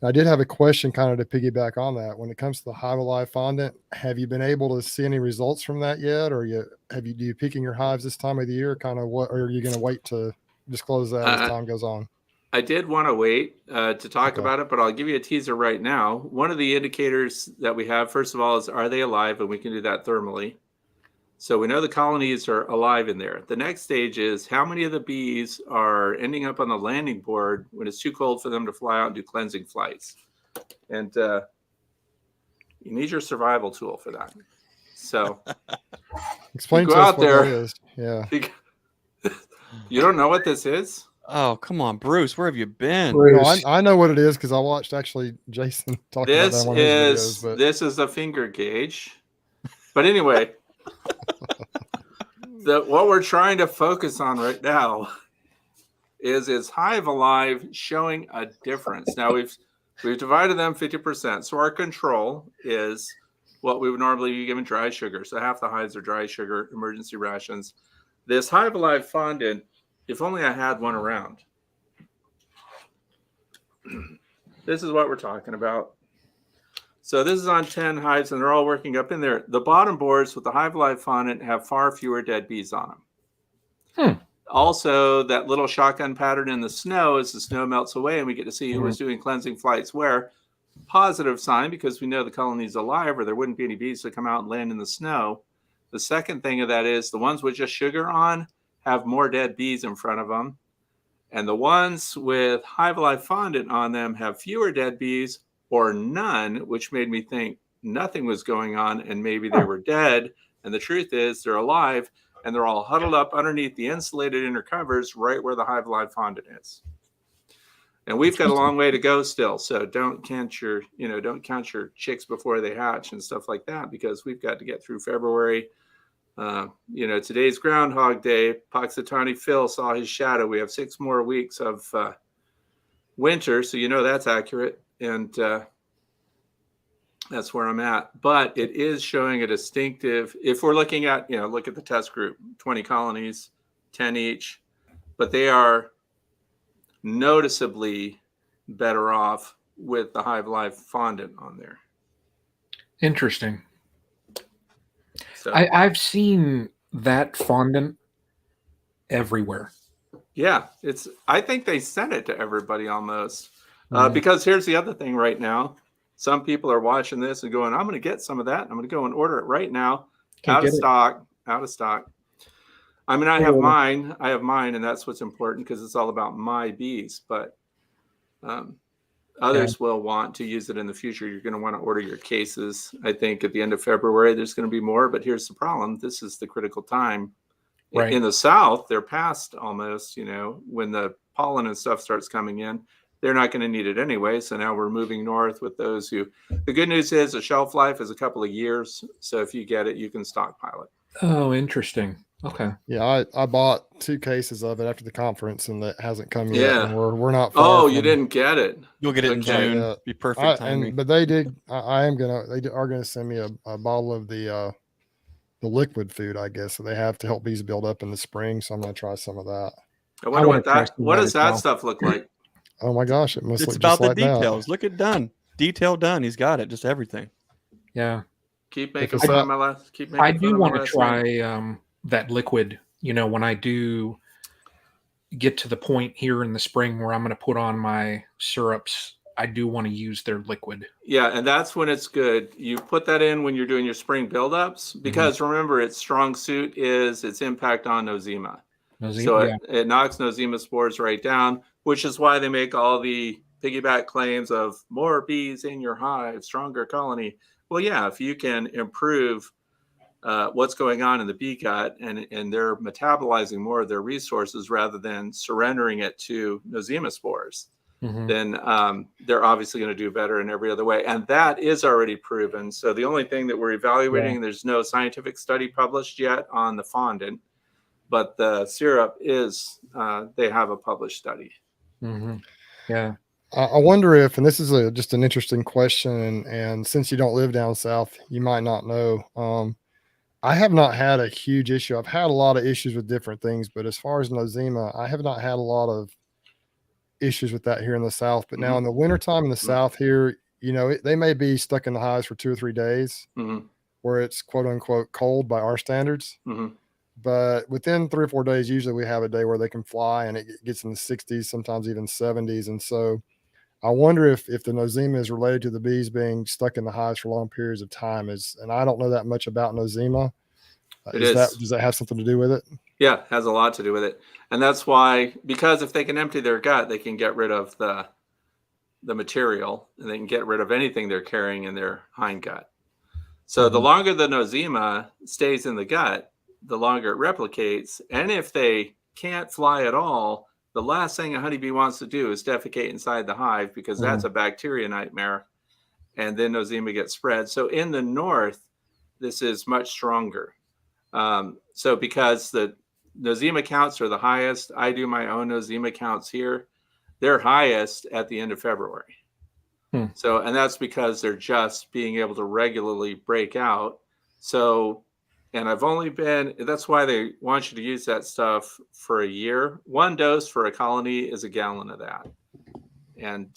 And I did have a question kind of to piggyback on that. When it comes to the Hive Alive fondant, have you been able to see any results from that yet? Or do you peak in your hives this time of the year? Kind of what, or are you going to wait to disclose that as time goes on? I did want to wait to talk about it, but I'll give you a teaser right now. One of the indicators that we have, first of all, is are they alive? And we can do that thermally. So we know the colonies are alive in there. The next stage is how many of the bees are ending up on the landing board when it's too cold for them to fly out and do cleansing flights. And you need your survival tool for that. So explain to us what that is. Yeah. You don't know what this is? Oh, come on, Bruce. Where have you been? No, I know what it is because I watched actually Jason talk about that one of his videos. But this is a finger gauge. But anyway, what we're trying to focus on right now is Hive Alive showing a difference. Now we've divided them 50%. So our control is what we would normally be given dry sugar. So half the hives are dry sugar, emergency rations. This Hive Alive fondant, if only I had one around. This is what we're talking about. So this is on 10 hives, and they're all working up in there. The bottom boards with the Hive Alive fondant have far fewer dead bees on them. Also, that little shotgun pattern in the snow, as the snow melts away and we get to see who was doing cleansing flights where, positive sign because we know the colony's alive or there wouldn't be any bees to come out and land in the snow. The second thing of that is the ones with just sugar on have more dead bees in front of them. And the ones with Hive Alive fondant on them have fewer dead bees or none, which made me think nothing was going on and maybe they were dead. And the truth is they're alive and they're all huddled up underneath the insulated inner covers right where the Hive Alive fondant is. And we've got a long way to go still. So don't count your chicks before they hatch and stuff like that, because we've got to get through February. Today's Groundhog Day. Puxatawny Phil saw his shadow. We have 6 more weeks of winter. So that's accurate. And that's where I'm at. But it is showing a distinctive, if we're looking at, look at the test group, 20 colonies, 10 each, but they are noticeably better off with the Hive Alive fondant on there. Interesting. So I've seen that fondant everywhere. Yeah, I think they sent it to everybody almost. Because here's the other thing right now. Some people are watching this and going, I'm going to get some of that. I'm going to go and order it right now. Out of stock. I mean, I have mine, and that's what's important because it's all about my bees. But others will want to use it in the future. You're going to want to order your cases. I think at the end of February, there's going to be more. But here's the problem. This is the critical time. Right. In the South, they're past almost, when the pollen and stuff starts coming in. They're not going to need it anyway. So now we're moving north with those who, the good news is the shelf life is a couple of years. So if you get it, you can stockpile it. Oh, interesting. Okay. Yeah, I bought 2 cases of it after the conference, and that hasn't come yet. Yeah, and we're not far. Oh, you didn't get it. You'll get it in June. Be perfect timing. But they did. They are gonna send me a bottle of the liquid food, I guess, that they have to help bees build up in the spring. So I'm gonna try some of that. I wonder what does that stuff look like? Oh my gosh, it must it's look about just the like details. That. Look at done. Detail done. He's got it. Just everything. Yeah. Keep making fun of my last. I do want to try that liquid. When I do get to the point here in the spring where I'm going to put on my syrups, I do want to use their liquid. Yeah, and that's when it's good. You put that in when you're doing your spring buildups, because remember, its strong suit is its impact on nosema. It knocks nosema spores right down, which is why they make all the piggyback claims of more bees in your hive, stronger colony. Well, yeah, if you can improve what's going on in the bee gut and they're metabolizing more of their resources rather than surrendering it to nosema spores, then they're obviously going to do better in every other way. And that is already proven. So the only thing that we're evaluating, there's no scientific study published yet on the fondant, but the syrup is, they have a published study. Yeah. I wonder if, and this is just an interesting question, and since you don't live down south, you might not know. I have not had a huge issue. I've had a lot of issues with different things, but as far as nosema, I have not had a lot of issues with that here in the South. But now in the wintertime in the South here, they may be stuck in the hives for 2 or 3 days where it's quote unquote cold by our standards. but within 3 or 4 days, usually we have a day where they can fly, and it gets in the 60s, sometimes even 70s. And so I wonder if the nosema is related to the bees being stuck in the hives for long periods of time. And I don't know that much about nosema. Does that have something to do with it? Yeah, it has a lot to do with it. And that's why, because if they can empty their gut, they can get rid of the material, and they can get rid of anything they're carrying in their hindgut. So the longer the nosema stays in the gut, the longer it replicates. And if they can't fly at all, the last thing a honeybee wants to do is defecate inside the hive, because that's a bacteria nightmare. And then nosema gets spread. So in the north, this is much stronger. So because the nosema counts are the highest, I do my own nosema counts here. They're highest at the end of February. So, and that's because they're just being able to regularly break out. So, and that's why they want you to use that stuff for a year. 1 dose for a colony is a gallon of that. And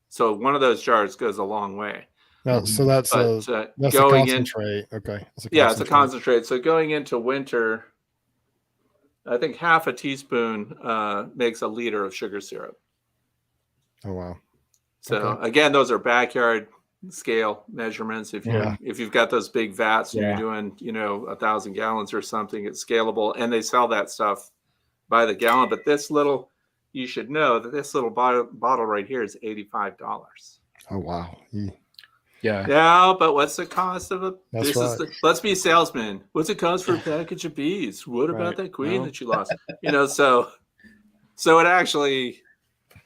so one of those jars goes a long way. No, so that's a concentrate. Okay. It's a concentrate. So going into winter, I think half a teaspoon makes a liter of sugar syrup. Oh, wow. So again, those are backyard scale measurements. If you've got those big vats and you're doing 1,000 gallons or something, it's scalable, and they sell that stuff by the gallon. But you should know that this little bottle right here is $85. Oh, wow. Yeah, but what's the cost of let's be salesmen. What's it cost for a package of bees? What about that queen that you lost? So it actually.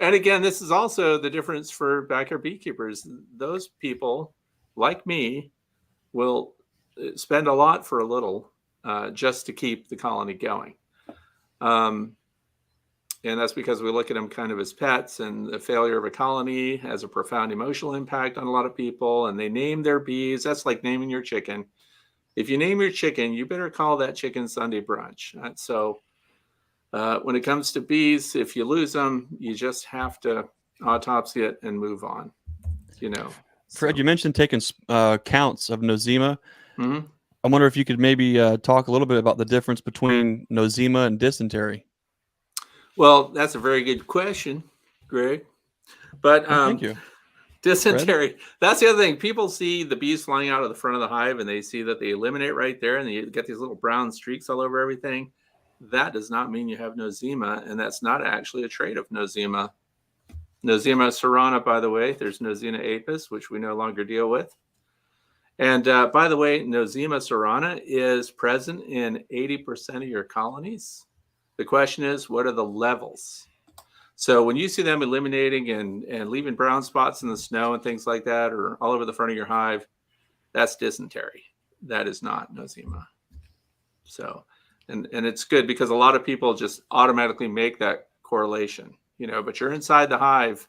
And again, this is also the difference for backyard beekeepers. Those people, like me, will spend a lot for a little just to keep the colony going. And that's because we look at them kind of as pets, and the failure of a colony has a profound emotional impact on a lot of people, and they name their bees. That's like naming your chicken. If you name your chicken, you better call that chicken Sunday brunch. So when it comes to bees, if you lose them, you just have to autopsy it and move on. Fred, you mentioned taking counts of nosema. I wonder if you could maybe talk a little bit about the difference between nosema and dysentery. Well, that's a very good question, Greg. But thank you. Dysentery, that's the other thing. People see the bees flying out of the front of the hive, and they see that they eliminate right there, and you get these little brown streaks all over everything. That does not mean you have nosema, and that's not actually a trait of nosema. Nosema cerana, by the way, there's Nosema apis, which we no longer deal with. And by the way, Nosema cerana is present in 80% of your colonies. The question is, what are the levels? So when you see them eliminating and leaving brown spots in the snow and things like that, or all over the front of your hive, that's dysentery. That is not nosema. So, and it's good because a lot of people just automatically make that correlation, but you're inside the hive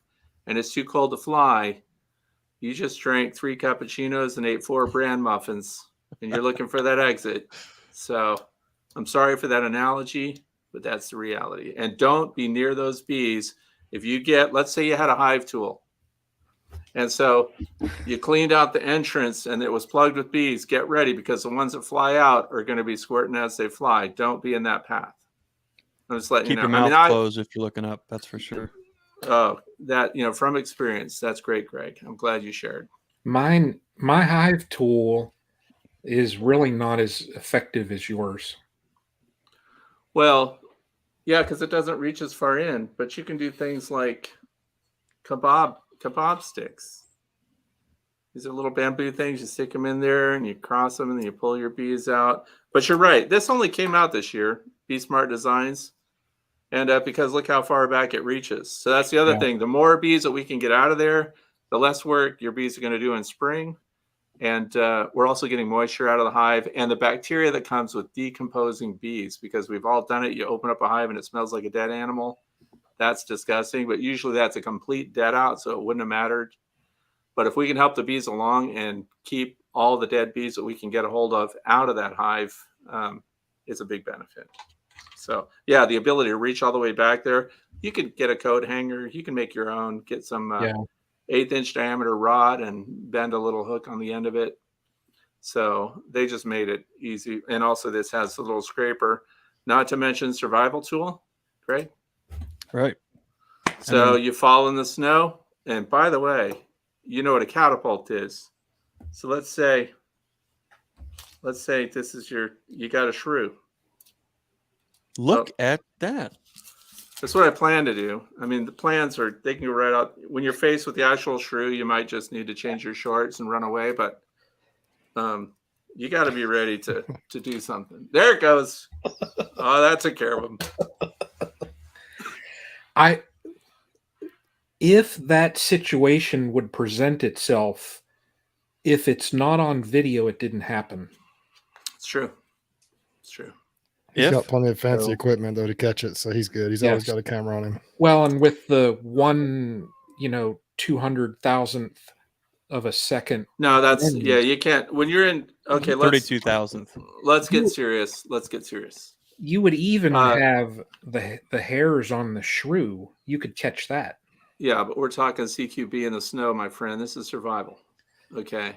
and it's too cold to fly. You just drank 3 cappuccinos and ate 4 bran muffins, and you're looking for that exit. So I'm sorry for that analogy, but that's the reality. And don't be near those bees. If you let's say you had a hive tool, and so you cleaned out the entrance and it was plugged with bees, get ready, because the ones that fly out are going to be squirting as they fly. Don't be in that path. I'm just letting you know. Keep your mouth closed if you're looking up. That's for sure. Oh, that, from experience, that's great, Greg. I'm glad you shared. My hive tool is really not as effective as yours. Well, yeah, because it doesn't reach as far in, but you can do things like kebab sticks. These are little bamboo things. You stick them in there and you cross them and then you pull your bees out. But you're right. This only came out this year, Bee Smart Designs. And because look how far back it reaches. So that's the other thing. The more bees that we can get out of there, the less work your bees are going to do in spring. And we're also getting moisture out of the hive and the bacteria that comes with decomposing bees, because we've all done it. You open up a hive and it smells like a dead animal. That's disgusting, but usually that's a complete dead out, so it wouldn't have mattered. But if we can help the bees along and keep all the dead bees that we can get a hold of out of that hive, it's a big benefit. So yeah, the ability to reach all the way back there. You could get a coat hanger. You can make your own, get some 1/8 inch diameter rod and bend a little hook on the end of it. So they just made it easy. And also this has a little scraper, not to mention survival tool, right? Right. So you fall in the snow. And by the way, you know what a catapult is. So let's say this is you got a shrew. Look at that. That's what I plan to do. I mean, the plans are, they can go right out. When you're faced with the actual shrew, you might just need to change your shorts and run away. But you got to be ready to do something. There it goes. Oh, that took care of him. If that situation would present itself, if it's not on video, it didn't happen. It's true. It's true. He's got plenty of fancy equipment though to catch it, so he's good. He's always got a camera on him. Well, and with the 200,000th of a second. No, that's you can't when you're in 32,000th. Let's get serious. You would even have the hairs on the shrew. You could catch that. Yeah, but we're talking CQB in the snow, my friend. This is survival. Okay.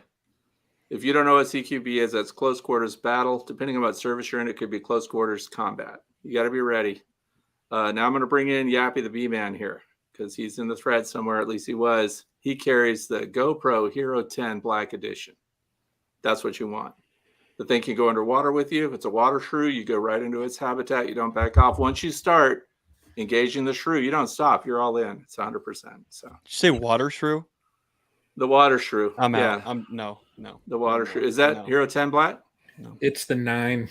If you don't know what CQB is, that's close quarters battle. Depending on what service you're in, it could be close quarters combat. You got to be ready. Now I'm going to bring in Yappy the B-Man here because he's in the thread somewhere. At least he was. He carries the GoPro Hero 10 Black Edition. That's what you want. The thing can go underwater with you. If it's a water shrew, you go right into its habitat. You don't back off. Once you start engaging the shrew, you don't stop. You're all in. It's 100%. So. Did you say water shrew? The water shrew. I'm out. No. The water shrew. Is that Hero 10 Black? No. It's the 9.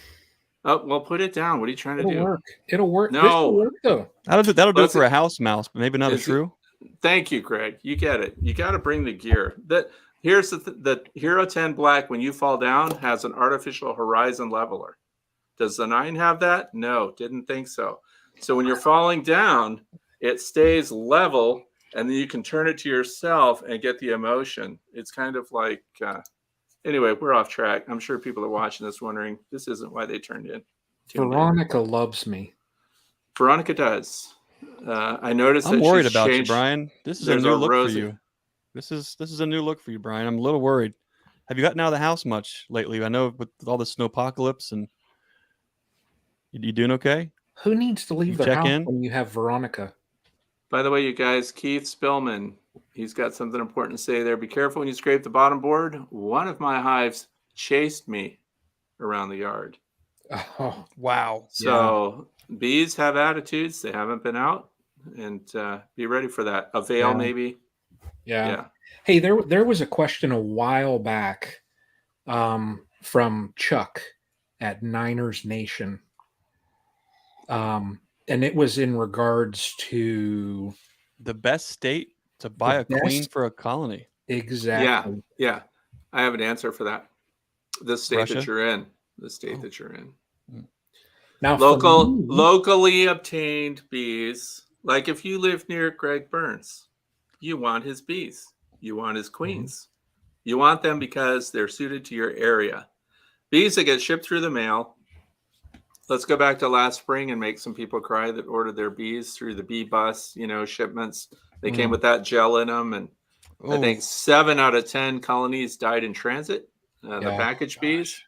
Oh, well, put it down. What are you trying to do? It'll work. No. This will work, though. That'll do it for a house mouse, but maybe not a shrew. Thank you, Greg. You get it. You got to bring the gear. Here's the Hero 10 Black, when you fall down, has an artificial horizon leveler. Does the 9 have that? No, didn't think so. So when you're falling down, it stays level, and then you can turn it to yourself and get the emotion. It's kind of like, anyway, we're off track. I'm sure people are watching this wondering, this isn't why they tuned in. Veronica loves me. Veronica does. I noticed I'm that worried she's about changed. you, Brian. This is a new look for you. This is a new look for you, Brian. I'm a little worried. Have you gotten out of the house much lately? I know with all the snowpocalypse, and you doing okay? Who needs to leave their house when you have Veronica? By the way, you guys, Keith Spillman, he's got something important to say there. Be careful when you scrape the bottom board. One of my hives chased me around the yard. Oh, wow. So bees have attitudes. They haven't been out. And be ready for that. A veil, maybe. Yeah. Hey, there was a question a while back from Chuck at Niners Nation. And it was in regards to the best state to buy a queen for a colony. Exactly. Yeah. I have an answer for that. The state Russia? that you're in. The state that you're in. Now, locally obtained bees. Like if you live near Greg Burns, you want his bees. You want his queens. You want them because they're suited to your area. Bees that get shipped through the mail. Let's go back to last spring and make some people cry that ordered their bees through the bee bus, shipments. They came with that gel in them. And I think 7 out of 10 colonies died in transit, the package bees.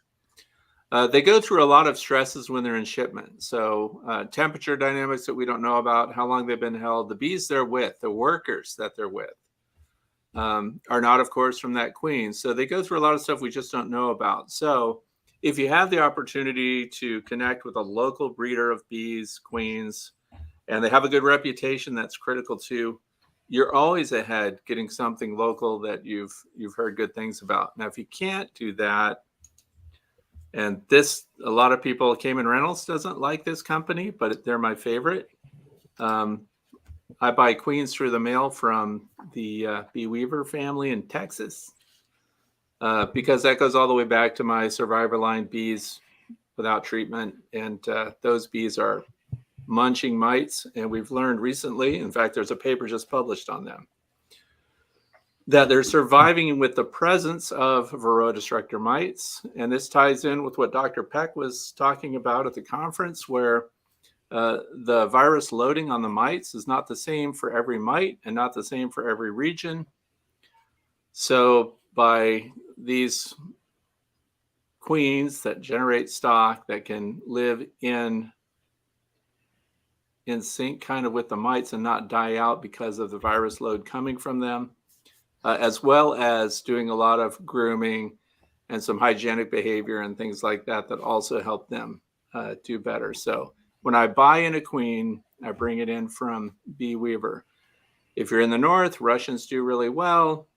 They go through a lot of stresses when they're in shipment. So temperature dynamics that we don't know about, how long they've been held, the bees they're with, the workers that they're with are not, of course, from that queen. So they go through a lot of stuff we just don't know about. So if you have the opportunity to connect with a local breeder of bees, queens, and they have a good reputation, that's critical too. You're always ahead getting something local that you've heard good things about. Now, if you can't do that, and a lot of people, Cayman Reynolds doesn't like this company, but they're my favorite. I buy queens through the mail from the Bee Weaver family in Texas. Because that goes all the way back to my Survivor line bees without treatment. And those bees are munching mites. And we've learned recently, in fact, there's a paper just published on them, that they're surviving with the presence of Varroa destructor mites. And this ties in with what Dr. Peck was talking about at the conference, where the virus loading on the mites is not the same for every mite and not the same for every region. So by these queens that generate stock that can live in sync kind of with the mites and not die out because of the virus load coming from them, as well as doing a lot of grooming and some hygienic behavior and things like that that also help them do better. So when I buy in a queen, I bring it in from Bee Weaver. If you're in the north, Russians do really well.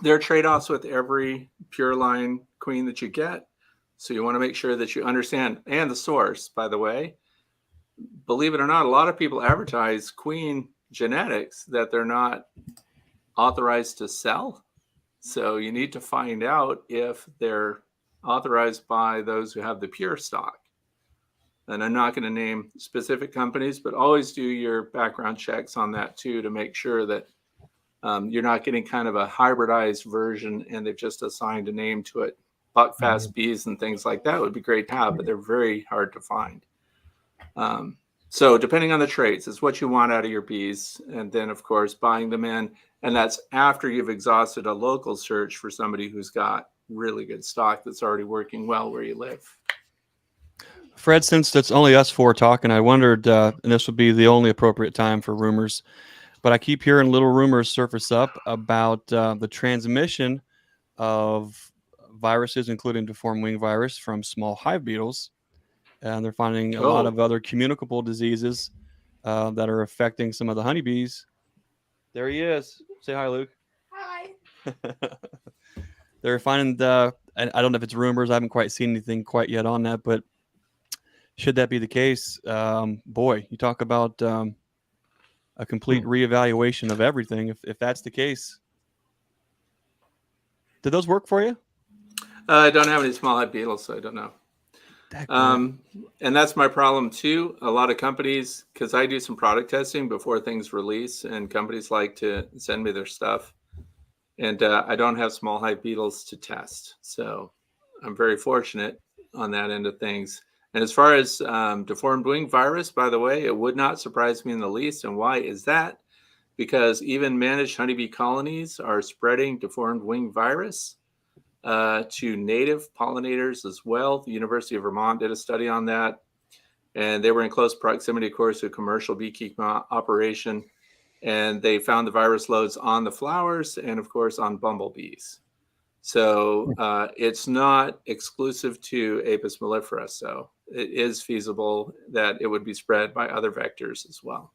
There are trade-offs with every pure line queen that you get. So you want to make sure that you understand, and the source, by the way. Believe it or not, a lot of people advertise queen genetics that they're not authorized to sell. So you need to find out if they're authorized by those who have the pure stock. And I'm not going to name specific companies, but always do your background checks on that too, to make sure that you're not getting kind of a hybridized version and they've just assigned a name to it. Buckfast bees and things like that would be great to have, but they're very hard to find. So depending on the traits, it's what you want out of your bees. And then, of course, buying them in. And that's after you've exhausted a local search for somebody who's got really good stock that's already working well where you live. Fred, since it's only us four talking, I wondered, and this would be the only appropriate time for rumors, but I keep hearing little rumors surface up about the transmission of viruses, including deformed wing virus, from small hive beetles. And they're finding a lot of other communicable diseases that are affecting some of the honeybees. There he is. Say hi, Luke. Hi. They're finding I don't know if it's rumors. I haven't quite seen anything quite yet on that, but should that be the case, boy, you talk about a complete reevaluation of everything. If that's the case, did those work for you? I don't have any small hive beetles, so I don't know. And that's my problem too. A lot of companies, because I do some product testing before things release, and companies like to send me their stuff. And I don't have small hive beetles to test. So I'm very fortunate on that end of things. And as far as deformed wing virus, by the way, it would not surprise me in the least. And why is that? Because even managed honeybee colonies are spreading deformed wing virus to native pollinators as well. The University of Vermont did a study on that. And they were in close proximity, of course, to a commercial beekeeping operation. And they found the virus loads on the flowers and, of course, on bumblebees. So it's not exclusive to Apis mellifera. So it is feasible that it would be spread by other vectors as well.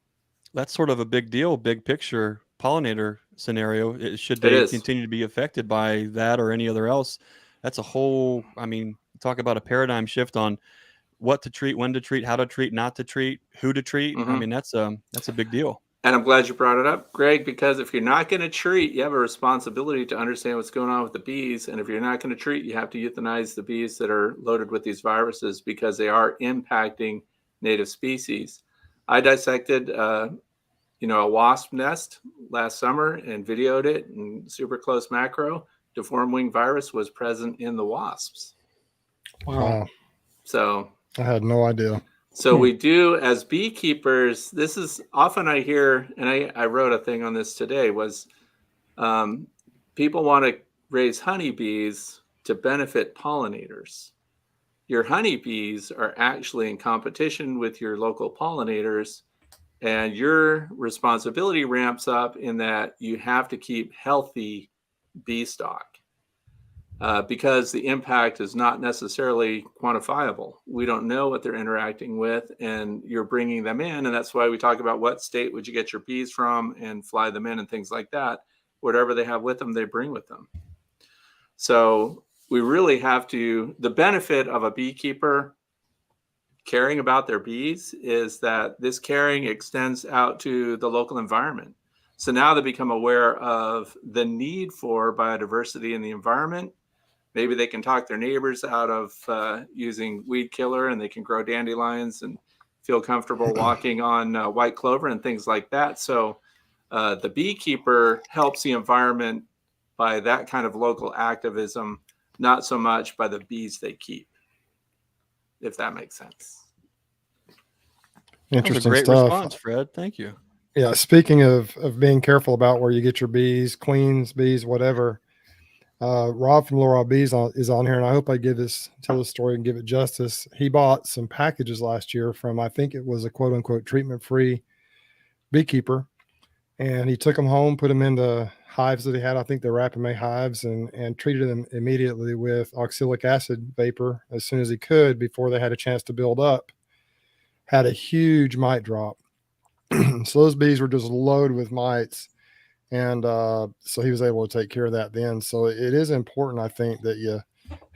That's sort of a big deal, big picture pollinator scenario. Should they continue to be affected by that or any other else? That's a whole, I mean, talk about a paradigm shift on what to treat, when to treat, how to treat, not to treat, who to treat. I mean, that's a big deal. And I'm glad you brought it up, Greg, because if you're not going to treat, you have a responsibility to understand what's going on with the bees. And if you're not going to treat, you have to euthanize the bees that are loaded with these viruses because they are impacting native species. I dissected, a wasp nest last summer and videoed it in super close macro. Deformed wing virus was present in the wasps. Wow. So I had no idea. So we do, as beekeepers, this is often I hear, and I wrote a thing on this today, was people want to raise honeybees to benefit pollinators. Your honeybees are actually in competition with your local pollinators, and your responsibility ramps up in that you have to keep healthy bee stock. Because the impact is not necessarily quantifiable. We don't know what they're interacting with, and you're bringing them in. And that's why we talk about what state would you get your bees from and fly them in and things like that. Whatever they have with them, they bring with them. So we really have to, the benefit of a beekeeper caring about their bees is that this caring extends out to the local environment. So now they become aware of the need for biodiversity in the environment. Maybe they can talk their neighbors out of using weed killer, and they can grow dandelions and feel comfortable walking on white clover and things like that. So the beekeeper helps the environment by that kind of local activism, not so much by the bees they keep, if that makes sense. Interesting great stuff. Response, Fred. Thank you. Yeah. Speaking of being careful about where you get your bees, queens, bees, whatever. Rob from Laurel Bees is on here, and I hope I tell this story and give it justice. He bought some packages last year from, I think it was a quote unquote treatment-free beekeeper, and he took them home, put them in the hives that he had. I think the Rapamay hives, and treated them immediately with oxalic acid vapor as soon as he could before they had a chance to build up. Had a huge mite drop. So those bees were just loaded with mites. And so he was able to take care of that then. So it is important, I think, that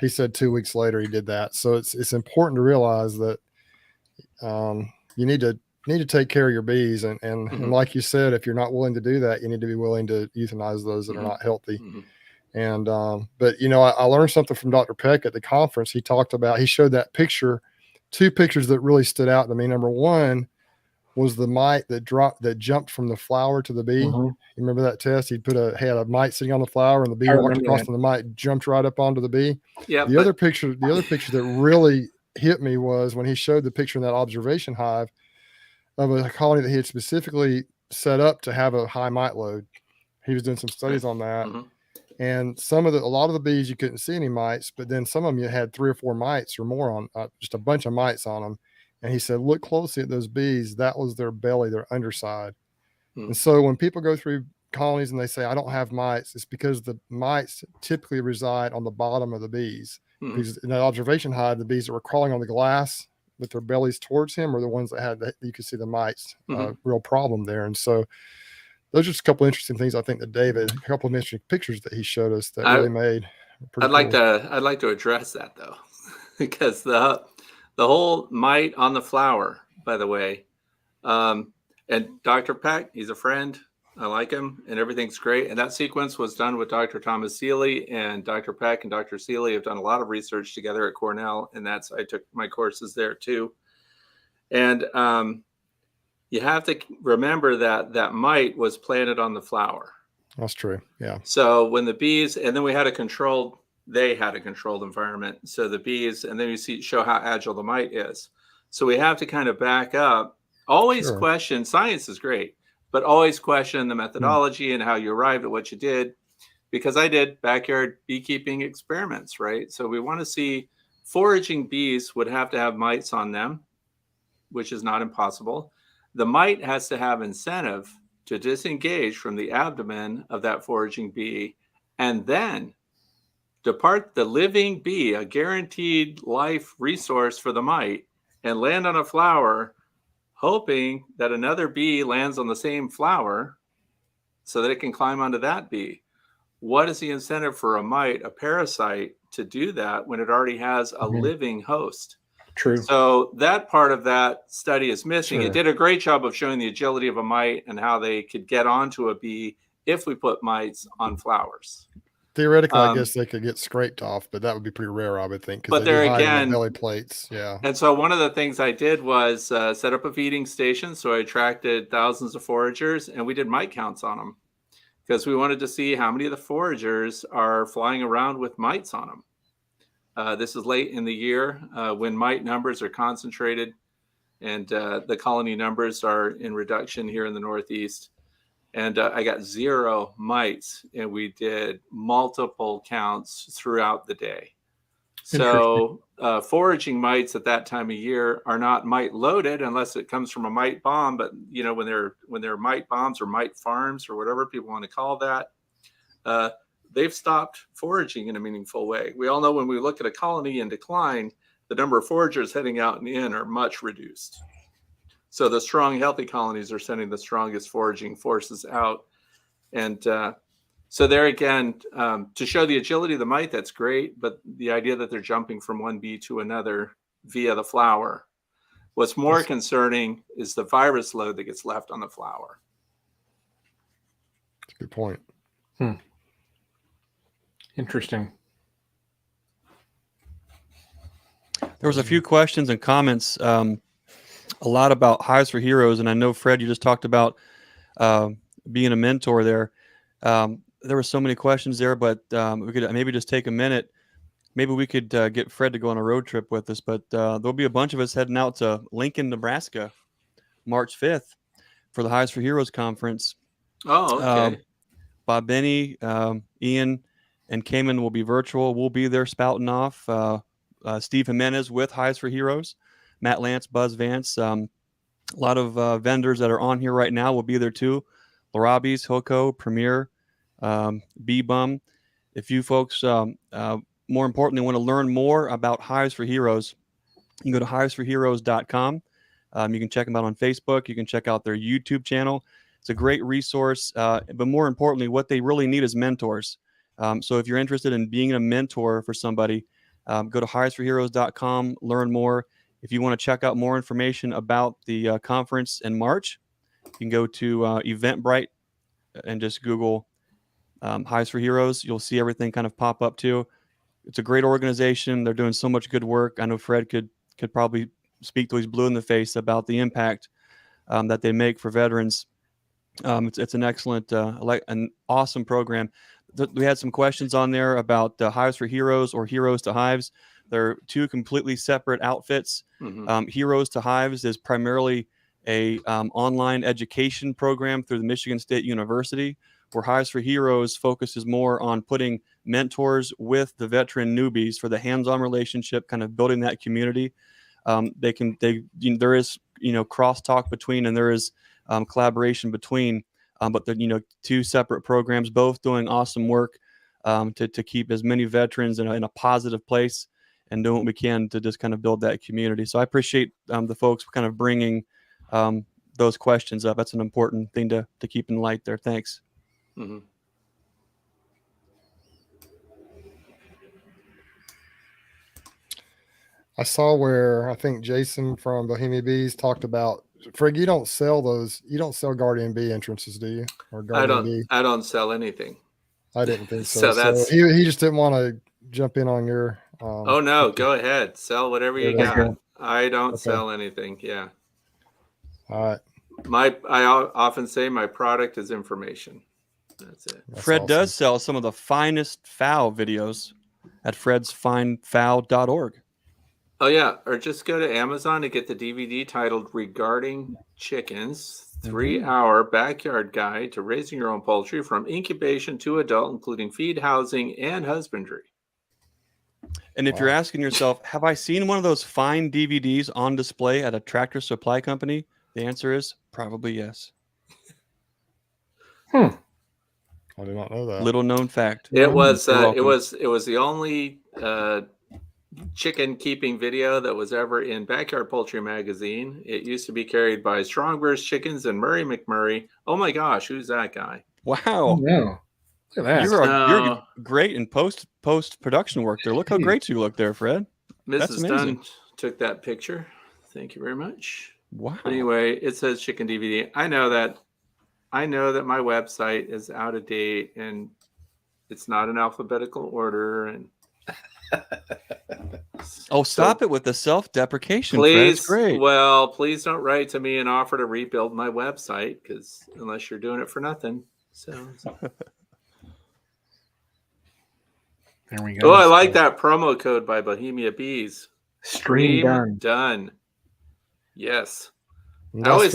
he said 2 weeks later he did that. So it's important to realize that you need to take care of your bees. And like you said, if you're not willing to do that, you need to be willing to euthanize those that are not healthy. And but I learned something from Dr. Peck at the conference. He showed that picture, 2 pictures that really stood out to me. Number one was the mite that jumped from the flower to the bee. You remember that test? He had a mite sitting on the flower, and the bee walked across, and the mite jumped right up onto the bee. Yeah. The other picture that really hit me was when he showed the picture in that observation hive of a colony that he had specifically set up to have a high mite load. He was doing some studies on that. And a lot of the bees, you couldn't see any mites, but then some of them you had 3 or 4 mites or more on, just a bunch of mites on them. And he said, look closely at those bees. That was their belly, their underside. And so when people go through colonies and they say, I don't have mites, it's because the mites typically reside on the bottom of the bees. Because in that observation hive, the bees that were crawling on the glass with their bellies towards him are the ones that you could see the mites, real problem there. And so those are just a couple of interesting things, I think, that David, a couple of interesting pictures that he showed us that really made. I'd like to address that, though, because the whole mite on the flower, by the way, and Dr. Peck, he's a friend. I like him, and everything's great. And that sequence was done with Dr. Thomas Seeley, and Dr. Peck and Dr. Seeley have done a lot of research together at Cornell, and I took my courses there too. And you have to remember that mite was planted on the flower. That's true. Yeah. So when the bees, and then they had a controlled environment. So the bees, and then you show how agile the mite is. So we have to kind of back up. Always question. Science is great, but always question the methodology and how you arrived at what you did. Because I did backyard beekeeping experiments, right? So we want to see foraging bees would have to have mites on them, which is not impossible. The mite has to have incentive to disengage from the abdomen of that foraging bee and then depart the living bee, a guaranteed life resource for the mite, and land on a flower, hoping that another bee lands on the same flower so that it can climb onto that bee. What is the incentive for a mite, a parasite, to do that when it already has a living host? True. So that part of that study is missing. It did a great job of showing the agility of a mite and how they could get onto a bee if we put mites on flowers. Theoretically, I guess they could get scraped off, but that would be pretty rare, I would think. But there again, belly plates, yeah. And so one of the things I did was set up a feeding station. So I attracted thousands of foragers, and we did mite counts on them because we wanted to see how many of the foragers are flying around with mites on them. This is late in the year when mite numbers are concentrated, and the colony numbers are in reduction here in the Northeast. And I got 0 mites, and we did multiple counts throughout the day. So foraging mites at that time of year are not mite loaded unless it comes from a mite bomb. But when they're mite bombs or mite farms or whatever people want to call that, they've stopped foraging in a meaningful way. We all know when we look at a colony in decline, the number of foragers heading out and in are much reduced. So the strong, healthy colonies are sending the strongest foraging forces out. And so there again, to show the agility of the mite, that's great. But the idea that they're jumping from one bee to another via the flower. What's more concerning is the virus load that gets left on the flower. That's a good point. Interesting. There was a few questions and comments, a lot about Hives for Heroes, and I know, Fred, you just talked about being a mentor there. There were so many questions there, but we could maybe just take a minute. Maybe we could get Fred to go on a road trip with us, but there'll be a bunch of us heading out to Lincoln, Nebraska, March 5th for the Hives for Heroes conference. Oh, okay. Bob Benny, Ian, and Cayman will be virtual. We'll be there spouting off. Steve Jimenez with Hives for Heroes, Matt Lance, Buzz Vance. A lot of vendors that are on here right now will be there too. Larabis, Hilco, Premier, B-Bum. If you folks, more importantly, want to learn more about Hives for Heroes, you can go to hivesforheroes.com. You can check them out on Facebook. You can check out their YouTube channel. It's a great resource. But more importantly, what they really need is mentors. So if you're interested in being a mentor for somebody, go to hivesforheroes.com, learn more. If you want to check out more information about the conference in March, you can go to Eventbrite and just Google Hives for Heroes. You'll see everything kind of pop up too. It's a great organization. They're doing so much good work. I know Fred could probably speak till he's blue in the face about the impact that they make for veterans. It's an excellent, an awesome program. We had some questions on there about Hives for Heroes or Heroes to Hives. They're two completely separate outfits. Mm-hmm. Heroes to Hives is primarily a online education program through the Michigan State University, where Hives for Heroes focuses more on putting mentors with the veteran newbies for the hands-on relationship, kind of building that community. There is crosstalk between, and there is collaboration between, but they're two separate programs, both doing awesome work to keep as many veterans in a positive place and doing what we can to just kind of build that community. So I appreciate the folks kind of bringing those questions up. That's an important thing to keep in light there. Thanks. Mm-hmm. I saw where I think Jason from Bohemia Bees talked about, Frig, you don't sell Guardian Bee entrances, do you? Or Guardian I don't sell anything. I didn't think so. So he just didn't want to jump in on your. Oh no, go ahead. Sell whatever you got. I don't sell anything. Yeah. All right. I often say my product is information. That's it. That's Fred awesome. does sell some of the finest fowl videos at fredsfinefowl.org. Oh yeah, or just go to Amazon and get the DVD titled "Regarding Chickens: 3-Hour Backyard Guide to Raising Your Own Poultry from Incubation to Adult, including Feed, Housing, and Husbandry." And if you're asking yourself, have I seen one of those fine DVDs on display at a Tractor Supply company? The answer is probably yes. I did not know that. Little known fact. It was the only chicken keeping video that was ever in Backyard Poultry Magazine. It used to be carried by Strongbirds Chickens and Murray McMurray. Oh my gosh, who's that guy? Wow. Yeah. Look at that. You're great in post production work there. Look how great you look there, Fred. Mrs. Dunn took that picture. Thank you very much. Wow. But anyway, it says chicken DVD. I know that my website is out of date and it's not in alphabetical order. And stop it with the self-deprecation. Please, Fred. Great. Well, please don't write to me and offer to rebuild my website, because unless you're doing it for nothing. So there we go. Oh, I like that promo code by Bohemia Bees. Stream done. Yes. I always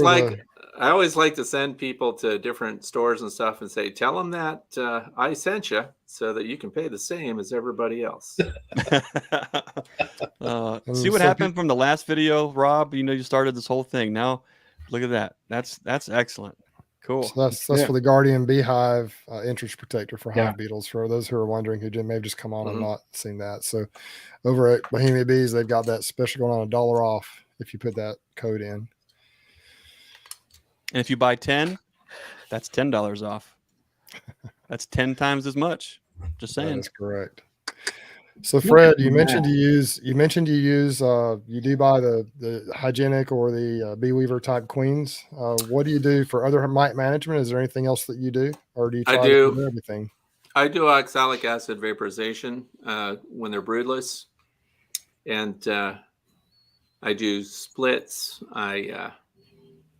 like to send people to different stores and stuff and say, tell them that I sent you so that you can pay the same as everybody else. See what happened from the last video, Rob? You started this whole thing. Now look at that. That's excellent. Cool. So that's for the Guardian Beehive entrance protector for hive beetles. For those who are wondering, who may have just come on and not seen that. So over at Bohemia Bees, they've got that special going on, $1 off if you put that code in. And if you buy 10, that's $10 off. That's 10 times as much. Just saying. That's correct. So Fred, you mentioned you do buy the hygienic or the bee weaver type queens. What do you do for other mite management? Is there anything else that you do, or do you try to do everything? I do oxalic acid vaporization when they're broodless, and I do splits. I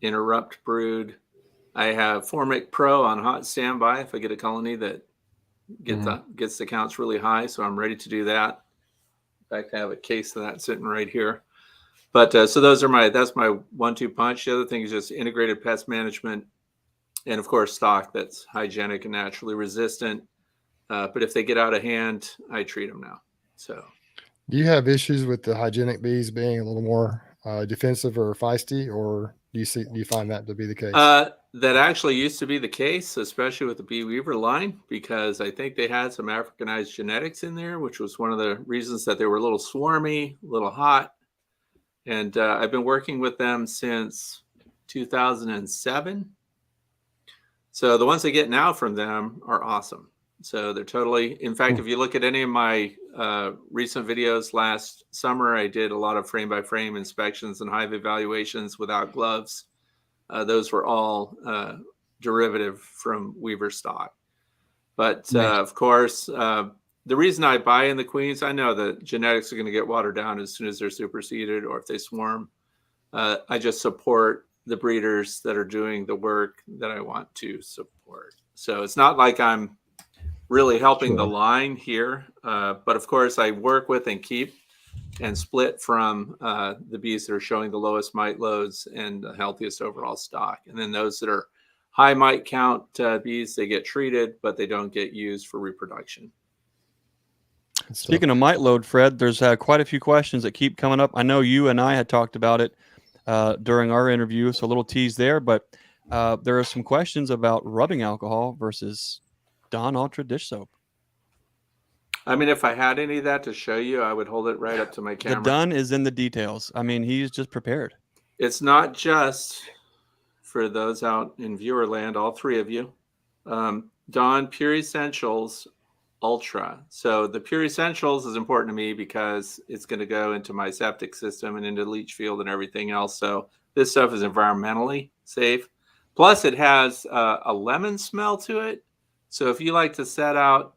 interrupt brood. I have Formic Pro on hot standby if I get a colony that gets the counts really high, so I'm ready to do that. In fact, I have a case of that sitting right here. But so that's my 1-2 punch. The other thing is just integrated pest management, and of course stock that's hygienic and naturally resistant. But if they get out of hand, I treat them now. So, do you have issues with the hygienic bees being a little more defensive or feisty, or do you find that to be the case? That actually used to be the case, especially with the Bee Weaver line, because I think they had some Africanized genetics in there, which was one of the reasons that they were a little swarmy, a little hot. And I've been working with them since 2007. So the ones I get now from them are awesome. So they're totally, in fact, if you look at any of my recent videos last summer, I did a lot of frame by frame inspections and hive evaluations without gloves. Those were all derivative from Weaver stock. But of course, the reason I buy in the queens, I know that genetics are going to get watered down as soon as they're superseded or if they swarm. I just support the breeders that are doing the work that I want to support. So it's not like I'm really helping the line here. But of course, I work with and keep and split from the bees that are showing the lowest mite loads and the healthiest overall stock. And then those that are high mite count bees, they get treated, but they don't get used for reproduction. Speaking of mite load, Fred, there's quite a few questions that keep coming up. I know you and I had talked about it during our interview, so a little tease there, but there are some questions about rubbing alcohol versus Dawn Ultra dish soap. I mean, if I had any of that to show you, I would hold it right up to my camera. The done is in the details. I mean, he's just prepared. It's not just for those out in viewer land, all three of you. Dawn Pure Essentials Ultra. So the Pure Essentials is important to me because it's going to go into my septic system and into leach field and everything else. So this stuff is environmentally safe. Plus, it has a lemon smell to it. So if you like to set out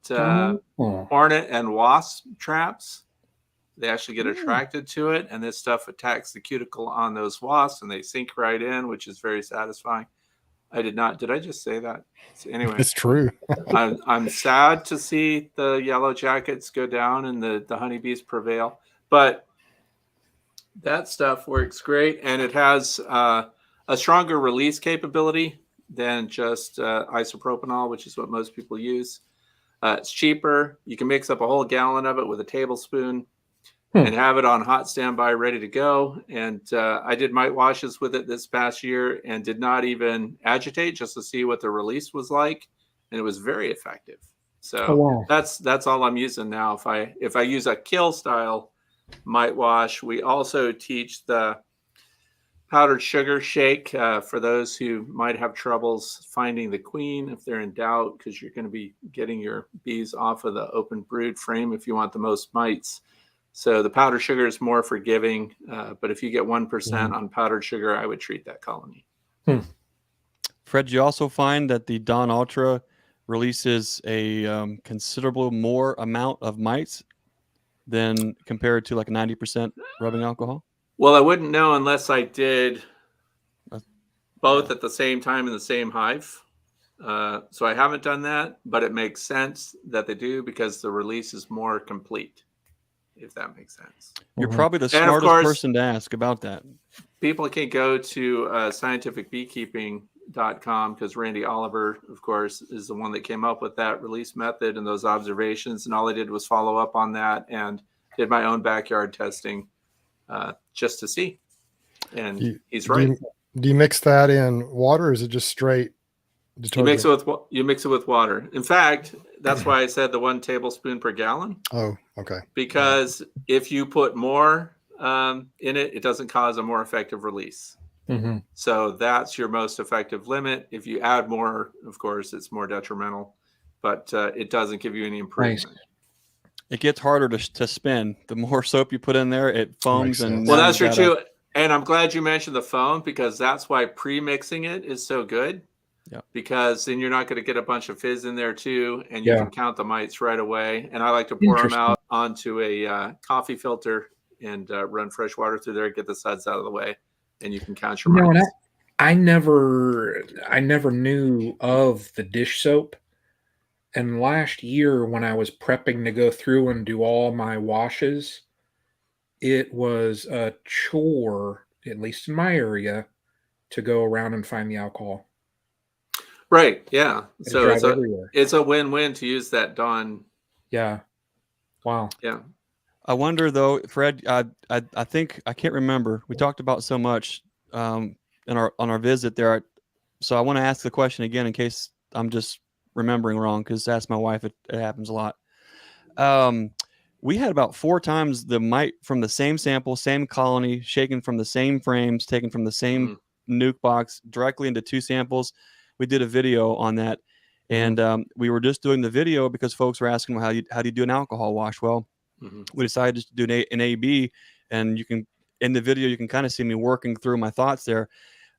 hornet and wasp traps, they actually get attracted to it. And this stuff attacks the cuticle on those wasps and they sink right in, which is very satisfying. Did I just say that? So anyway, it's true. I'm sad to see the yellow jackets go down and the honeybees prevail, but that stuff works great. And it has a stronger release capability than just isopropanol, which is what most people use. It's cheaper. You can mix up a whole gallon of it with a tablespoon and have it on hot standby, ready to go. And I did mite washes with it this past year and did not even agitate just to see what the release was like. And it was very effective. So that's all I'm using now. If I use a kill style mite wash, we also teach the powdered sugar shake for those who might have troubles finding the queen if they're in doubt, because you're going to be getting your bees off of the open brood frame if you want the most mites. So the powdered sugar is more forgiving, but if you get 1% on powdered sugar, I would treat that colony. Fred, you also find that the Dawn Ultra releases a considerable more amount of mites than compared to like 90% rubbing alcohol? Well, I wouldn't know unless I did both at the same time in the same hive. So I haven't done that, but it makes sense that they do because the release is more complete, if that makes sense. You're probably the smartest person to ask about that. People can go to scientificbeekeeping.com because Randy Oliver, of course, is the one that came up with that release method and those observations. And all I did was follow up on that and did my own backyard testing just to see. And he's right. Do you mix that in water or is it just straight detergent? You mix it with water. In fact, that's why I said the 1 tablespoon per gallon. Oh, okay. Because if you put more in it, it doesn't cause a more effective release. So that's your most effective limit. If you add more, of course, it's more detrimental, but it doesn't give you any improvement. Nice. It gets harder to spin. The more soap you put in there, it foams. And well, that's true too. And I'm glad you mentioned the foam because that's why pre-mixing it is so good. Yeah. Because then you're not going to get a bunch of fizz in there too, and you can count the mites right away. And I like to pour them out onto a coffee filter and run fresh water through there, get the suds out of the way, and you can count your mites. I never knew of the dish soap. And last year when I was prepping to go through and do all my washes, it was a chore, at least in my area, to go around and find the alcohol. Right. Yeah. They So drive everywhere. it's a win-win to use that Dawn. Yeah. Wow. Yeah. I wonder though, Fred. I think I can't remember. We talked about so much on our visit there. So I want to ask the question again in case I'm just remembering wrong, because ask my wife. It happens a lot. We had about 4 times the mite from the same sample, same colony, shaken from the same frames, taken from the same nuke box directly into 2 samples. We did a video on that, and we were just doing the video because folks were asking how do you do an alcohol wash. Well, we decided to do an A/B, and you can in the video you can kind of see me working through my thoughts there.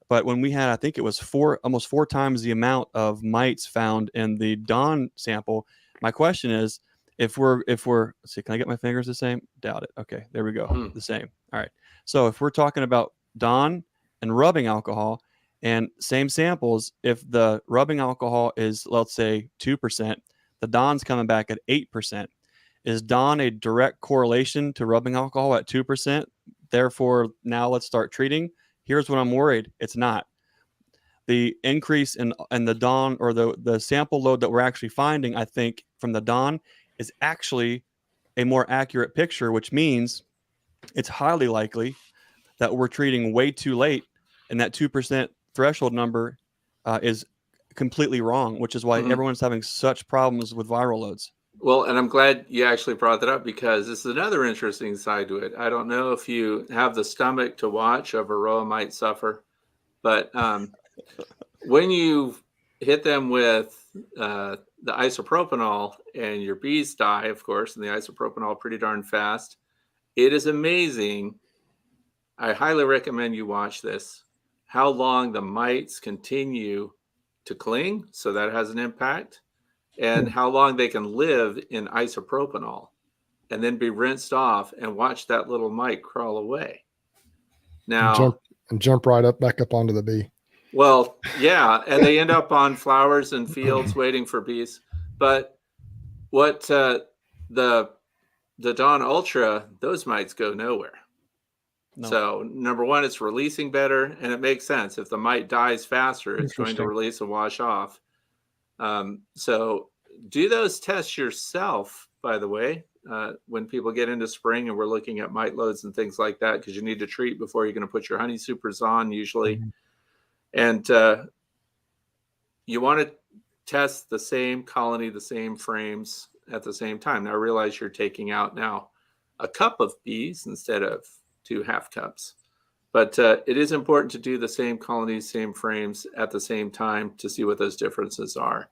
But when we had, I think it was almost 4 times the amount of mites found in the Dawn sample. My question is, if we're let's see, can I get my fingers the same? Doubt it. Okay, there we go. The same. All right. So if we're talking about Dawn and rubbing alcohol and same samples, if the rubbing alcohol is, let's say, 2%, the Dawn's coming back at 8%. Is Dawn a direct correlation to rubbing alcohol at 2%? Therefore, now let's start treating. Here's what I'm worried. It's not. The increase in the Dawn, or the sample load that we're actually finding, I think, from the Dawn is actually a more accurate picture, which means it's highly likely that we're treating way too late, and that 2% threshold number is completely wrong, which is why everyone's having such problems with viral loads. Well, and I'm glad you actually brought that up, because this is another interesting side to it. I don't know if you have the stomach to watch a Varroa mite suffer, but when you hit them with the isopropanol and your bees die, of course, and the isopropanol pretty darn fast, it is amazing. I highly recommend you watch this, how long the mites continue to cling. So that has an impact. And how long they can live in isopropanol and then be rinsed off, and watch that little mite crawl away. Now, jump right back up onto the bee. Well, yeah, and they end up on flowers and fields waiting for bees. But what the Dawn Ultra, those mites go nowhere. No. So number one, it's releasing better, and it makes sense. If the mite dies faster, it's going to release and wash off. So do those tests yourself, by the way, when people get into spring and we're looking at mite loads and things like that, because you need to treat before you're going to put your honey supers on usually. And you want to test the same colony, the same frames at the same time. Now, I realize you're taking out now a cup of bees instead of 2 half cups. But it is important to do the same colonies, same frames at the same time to see what those differences are.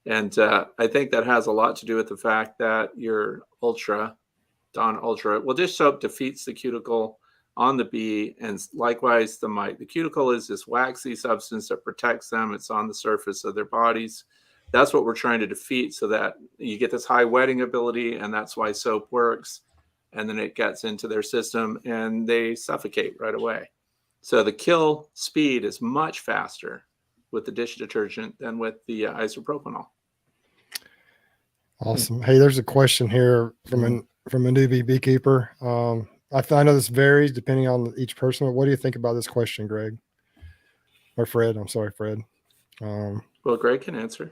And I think that has a lot to do with the fact that your Dawn Ultra, well, dish soap defeats the cuticle on the bee, and likewise the mite. The cuticle is this waxy substance that protects them. It's on the surface of their bodies. That's what we're trying to defeat, so that you get this high wetting ability, and that's why soap works. And then it gets into their system and they suffocate right away. So the kill speed is much faster with the dish detergent than with the isopropanol. Awesome. Hey, there's a question here from a newbie beekeeper. I know this varies depending on each person, but what do you think about this question, Greg? Or Fred? I'm sorry, Fred. Well, Greg can answer.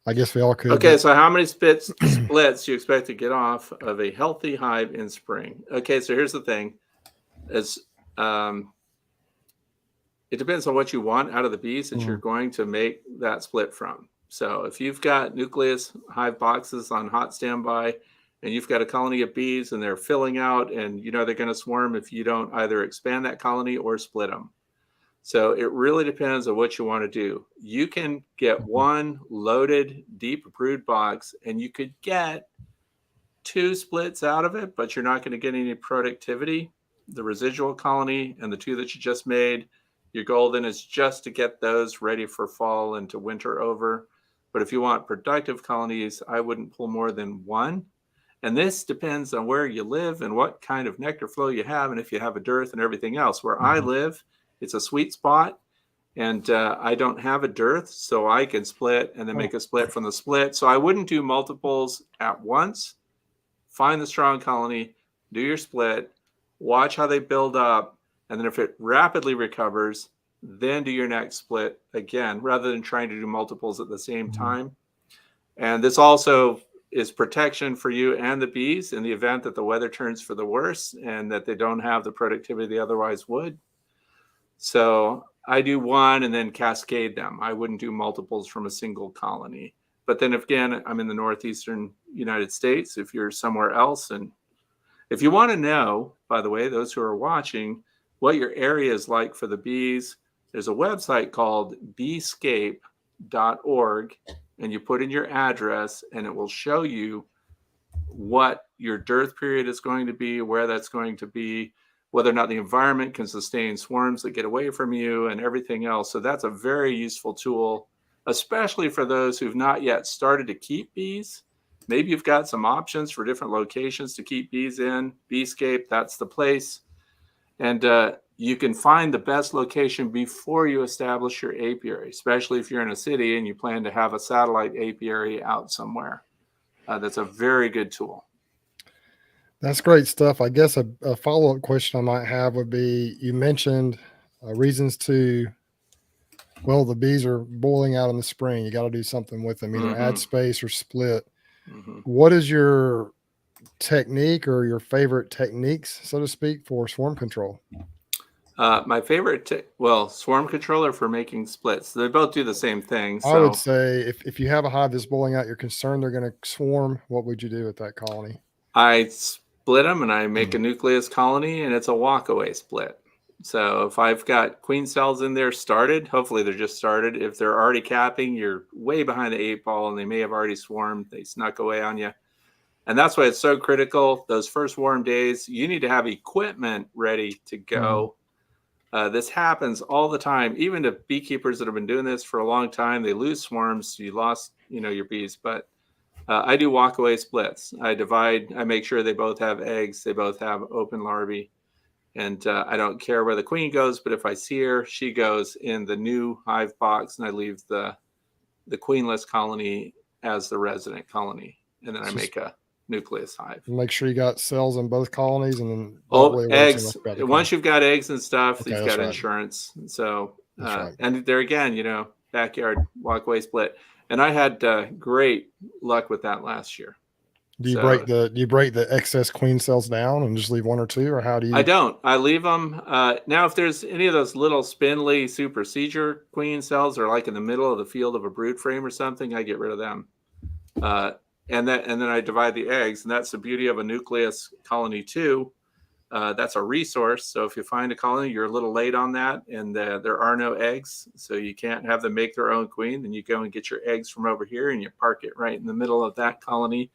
I guess we all could. Okay, so how many splits do you expect to get off of a healthy hive in spring? Okay, so here's the thing. It depends on what you want out of the bees that you're going to make that split from. So if you've got nucleus hive boxes on hot standby, and you've got a colony of bees and they're filling out, and you know they're going to swarm if you don't either expand that colony or split them. So it really depends on what you want to do. You can get one loaded, deep brood box, and you could get 2 splits out of it, but you're not going to get any productivity. The residual colony and the 2 that you just made, your goal then is just to get those ready for fall and to winter over. But if you want productive colonies, I wouldn't pull more than 1. And this depends on where you live and what kind of nectar flow you have, and if you have a dearth and everything else. Where I live, it's a sweet spot, and I don't have a dearth, so I can split and then make a split from the split. So I wouldn't do multiples at once. Find the strong colony, do your split, watch how they build up, and then if it rapidly recovers, then do your next split again, rather than trying to do multiples at the same time. And this also is protection for you and the bees in the event that the weather turns for the worse and that they don't have the productivity they otherwise would. So I do one and then cascade them. I wouldn't do multiples from a single colony. But then again, I'm in the northeastern United States. If you're somewhere else, and if you want to know, by the way, those who are watching, what your area is like for the bees, there's a website called beescape.org, and you put in your address and it will show you what your dearth period is going to be, where that's going to be, whether or not the environment can sustain swarms that get away from you, and everything else. So that's a very useful tool, especially for those who've not yet started to keep bees. Maybe you've got some options for different locations to keep bees in. Beescape, that's the place. And you can find the best location before you establish your apiary, especially if you're in a city and you plan to have a satellite apiary out somewhere. That's a very good tool. That's great stuff. I guess a follow-up question I might have would be, you mentioned reasons to, well, the bees are boiling out in the spring. You got to do something with them, either add space or split. What is your technique or your favorite techniques, so to speak, for swarm control? My favorite, swarm controller for making splits. They both do the same thing. So I would say if you have a hive that's boiling out, you're concerned they're going to swarm, what would you do with that colony? I split them and I make a nucleus colony, and it's a walkaway split. So if I've got queen cells in there started, hopefully they're just started. If they're already capping, you're way behind the 8 ball and they may have already swarmed. They snuck away on you. And that's why it's so critical. Those first warm days, you need to have equipment ready to go. This happens all the time, even to beekeepers that have been doing this for a long time. They lose swarms. You lost, your bees. But I do walkaway splits. I make sure they both have eggs. They both have open larvae. And I don't care where the queen goes, but if I see her, she goes in the new hive box, and I leave the queenless colony as the resident colony. And then I make a nucleus hive. Make sure you got cells in both colonies, and then eggs. Once you've got eggs and stuff, you've got insurance. So and there again, backyard walkaway split. And I had great luck with that last year. Do you break the excess queen cells down and just leave 1 or 2, or how do you? I don't. I leave them. Now, if there's any of those little spindly supersedure queen cells, or like in the middle of the field of a brood frame or something, I get rid of them. And then I divide the eggs, and that's the beauty of a nucleus colony too. That's a resource. So if you find a colony, you're a little late on that, and there are no eggs, so you can't have them make their own queen. Then you go and get your eggs from over here, and you park it right in the middle of that colony,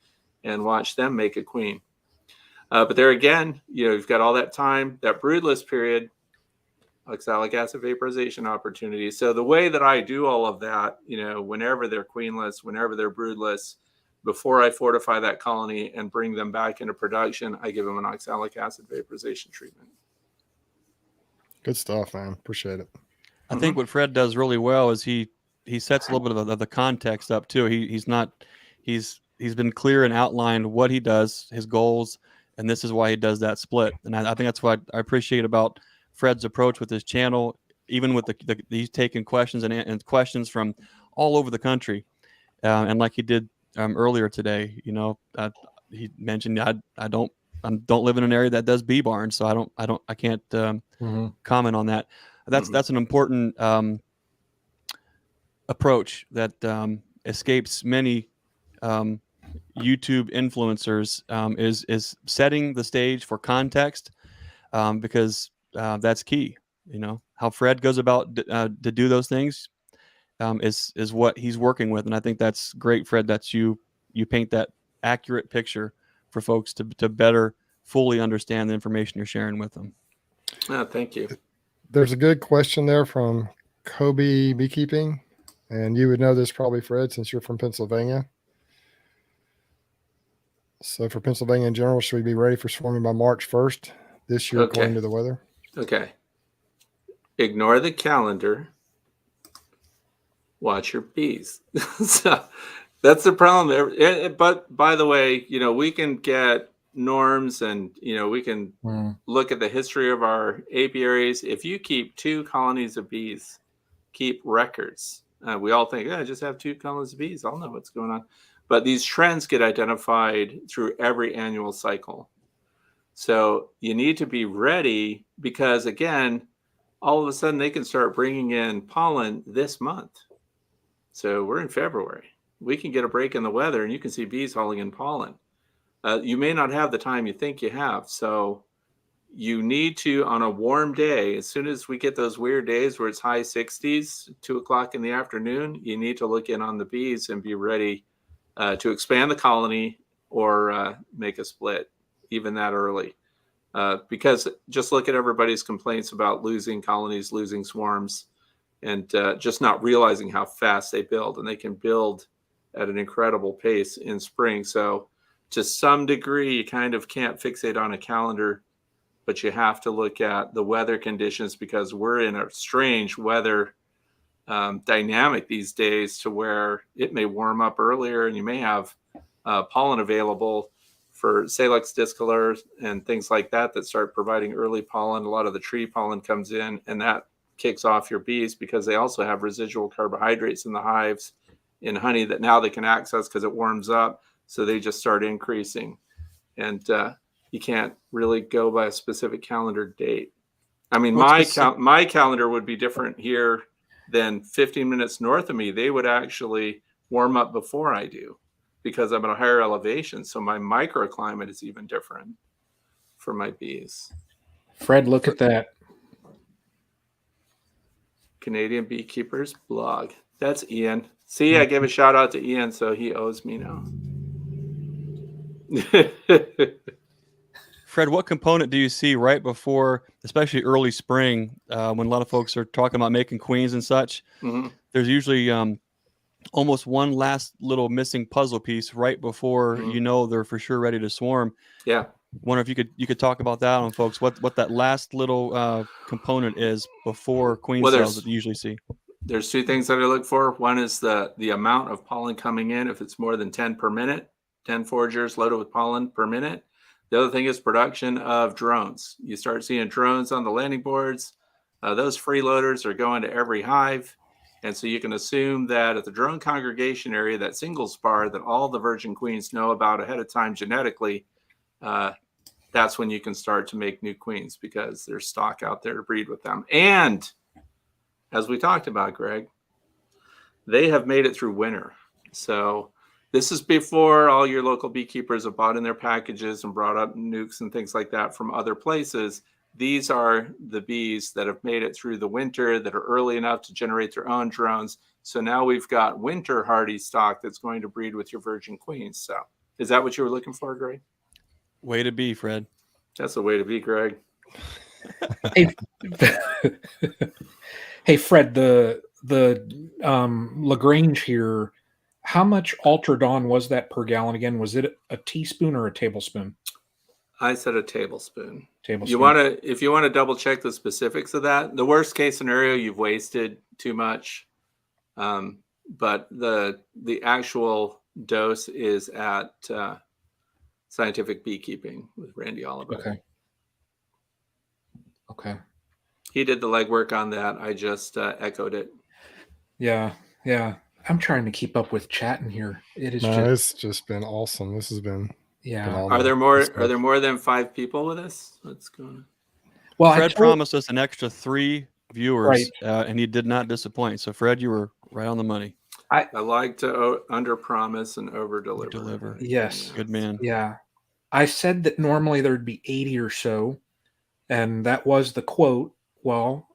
and watch them make a queen. But there again, you've got all that time, that broodless period, oxalic acid vaporization opportunity. So the way that I do all of that, whenever they're queenless, whenever they're broodless, before I fortify that colony and bring them back into production, I give them an oxalic acid vaporization treatment. Good stuff, man. Appreciate it. I think what Fred does really well is he sets a little bit of the context up too. He's been clear and outlined what he does, his goals, and this is why he does that split. And I think that's what I appreciate about Fred's approach with his channel, even with he's taking questions and questions from all over the country. And like he did earlier today, he mentioned I don't live in an area that does bee barns, so I can't comment on that. That's an important approach that escapes many YouTube influencers, is setting the stage for context, because that's key. How Fred goes about to do those things is what he's working with, and I think that's great, Fred. That's you paint that accurate picture for folks to better fully understand the information you're sharing with them. Oh, thank you. There's a good question there from Kobe Beekeeping, and you would know this probably, Fred, since you're from Pennsylvania. So for Pennsylvania in general, should we be ready for swarming by March 1st this year, according to the weather? Okay. Ignore the calendar. Watch your bees. So that's the problem. But by the way, we can get norms, and we can look at the history of our apiaries. If you keep 2 colonies of bees, keep records. We all think, I just have 2 colonies of bees, I'll know what's going on. But these trends get identified through every annual cycle. So you need to be ready, because again, all of a sudden they can start bringing in pollen this month. So we're in February. We can get a break in the weather and you can see bees hauling in pollen. You may not have the time you think you have. So you need to, on a warm day, as soon as we get those weird days where it's high 60s, 2 o'clock in the afternoon, you need to look in on the bees and be ready to expand the colony or make a split, even that early. Because just look at everybody's complaints about losing colonies, losing swarms, and just not realizing how fast they build. And they can build at an incredible pace in spring. So to some degree, you kind of can't fixate on a calendar, but you have to look at the weather conditions, because we're in a strange weather dynamic these days, to where it may warm up earlier and you may have pollen available for Salix discolor and things like that start providing early pollen. A lot of the tree pollen comes in, and that kicks off your bees, because they also have residual carbohydrates in the hives in honey that now they can access because it warms up. So they just start increasing. And you can't really go by a specific calendar date. I mean, my calendar would be different here than 15 minutes north of me. They would actually warm up before I do, because I'm at a higher elevation. So my microclimate is even different for my bees. Fred, look at that. Canadian Beekeepers blog. That's Ian. See, I gave a shout out to Ian, so he owes me now. Fred, what component do you see right before, especially early spring, when a lot of folks are talking about making queens and such? Mm-hmm. There's usually almost one last little missing puzzle piece right before they're for sure ready to swarm. Yeah. Wonder if you could talk about that on folks, what that last little component is before queen cells that you usually see. There's 2 things that I look for. One is the amount of pollen coming in. If it's more than 10 per minute, 10 foragers loaded with pollen per minute. The other thing is production of drones. You start seeing drones on the landing boards. Those freeloaders are going to every hive. And so you can assume that at the drone congregation area, that single spar that all the virgin queens know about ahead of time genetically, that's when you can start to make new queens, because there's stock out there to breed with them. And as we talked about, Greg, they have made it through winter. So this is before all your local beekeepers have bought in their packages and brought up nukes and things like that from other places. These are the bees that have made it through the winter, that are early enough to generate their own drones. So now we've got winter hardy stock that's going to breed with your virgin queens. So is that what you were looking for, Greg? Way to be, Fred. That's the way to be, Greg. Hey, Fred, the Lagrange here, how much Ultradon was that per gallon again? Was it a teaspoon or a tablespoon? I said a tablespoon. If you want to double check the specifics of that, the worst case scenario, you've wasted too much. But the actual dose is at Scientific Beekeeping with Randy Oliver. Okay. He did the legwork on that. I just echoed it. Yeah. I'm trying to keep up with chat in here. It's just been awesome. This has been phenomenal. Are there more than 5 people with us? What's going on? Well, Fred promised us an extra 3 viewers, and he did not disappoint. So, Fred, you were right on the money. I like to under promise and over deliver. Yes. Good man. Yeah. I said that normally there'd be 80 or so, and that was the quote. Well,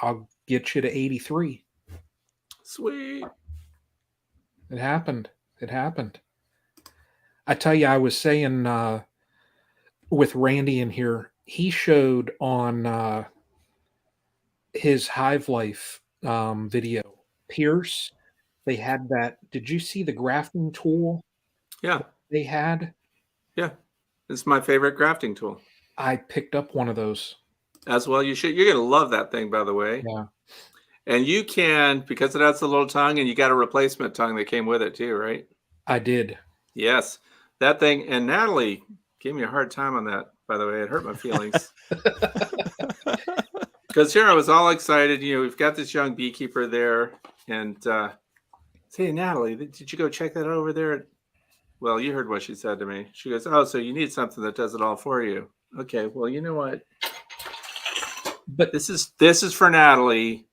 I'll get you to 83. Sweet. It happened. I tell you, I was saying with Randy in here, he showed on his Hive Life video, Pierce, they had that. Did you see the grafting tool? Yeah. They had? Yeah. It's my favorite grafting tool. I picked up one of those. As well, you should. You're going to love that thing, by the way. Yeah. And you can, because it has the little tongue, and you got a replacement tongue that came with it too, right? I did. Yes. That thing. And Natalie gave me a hard time on that, by the way. It hurt my feelings. Because here I was all excited. We've got this young beekeeper there. And hey, Natalie, did you go check that out over there? Well, you heard what she said to me. She goes, oh, so you need something that does it all for you. Okay, well, you know what? But this is for Natalie.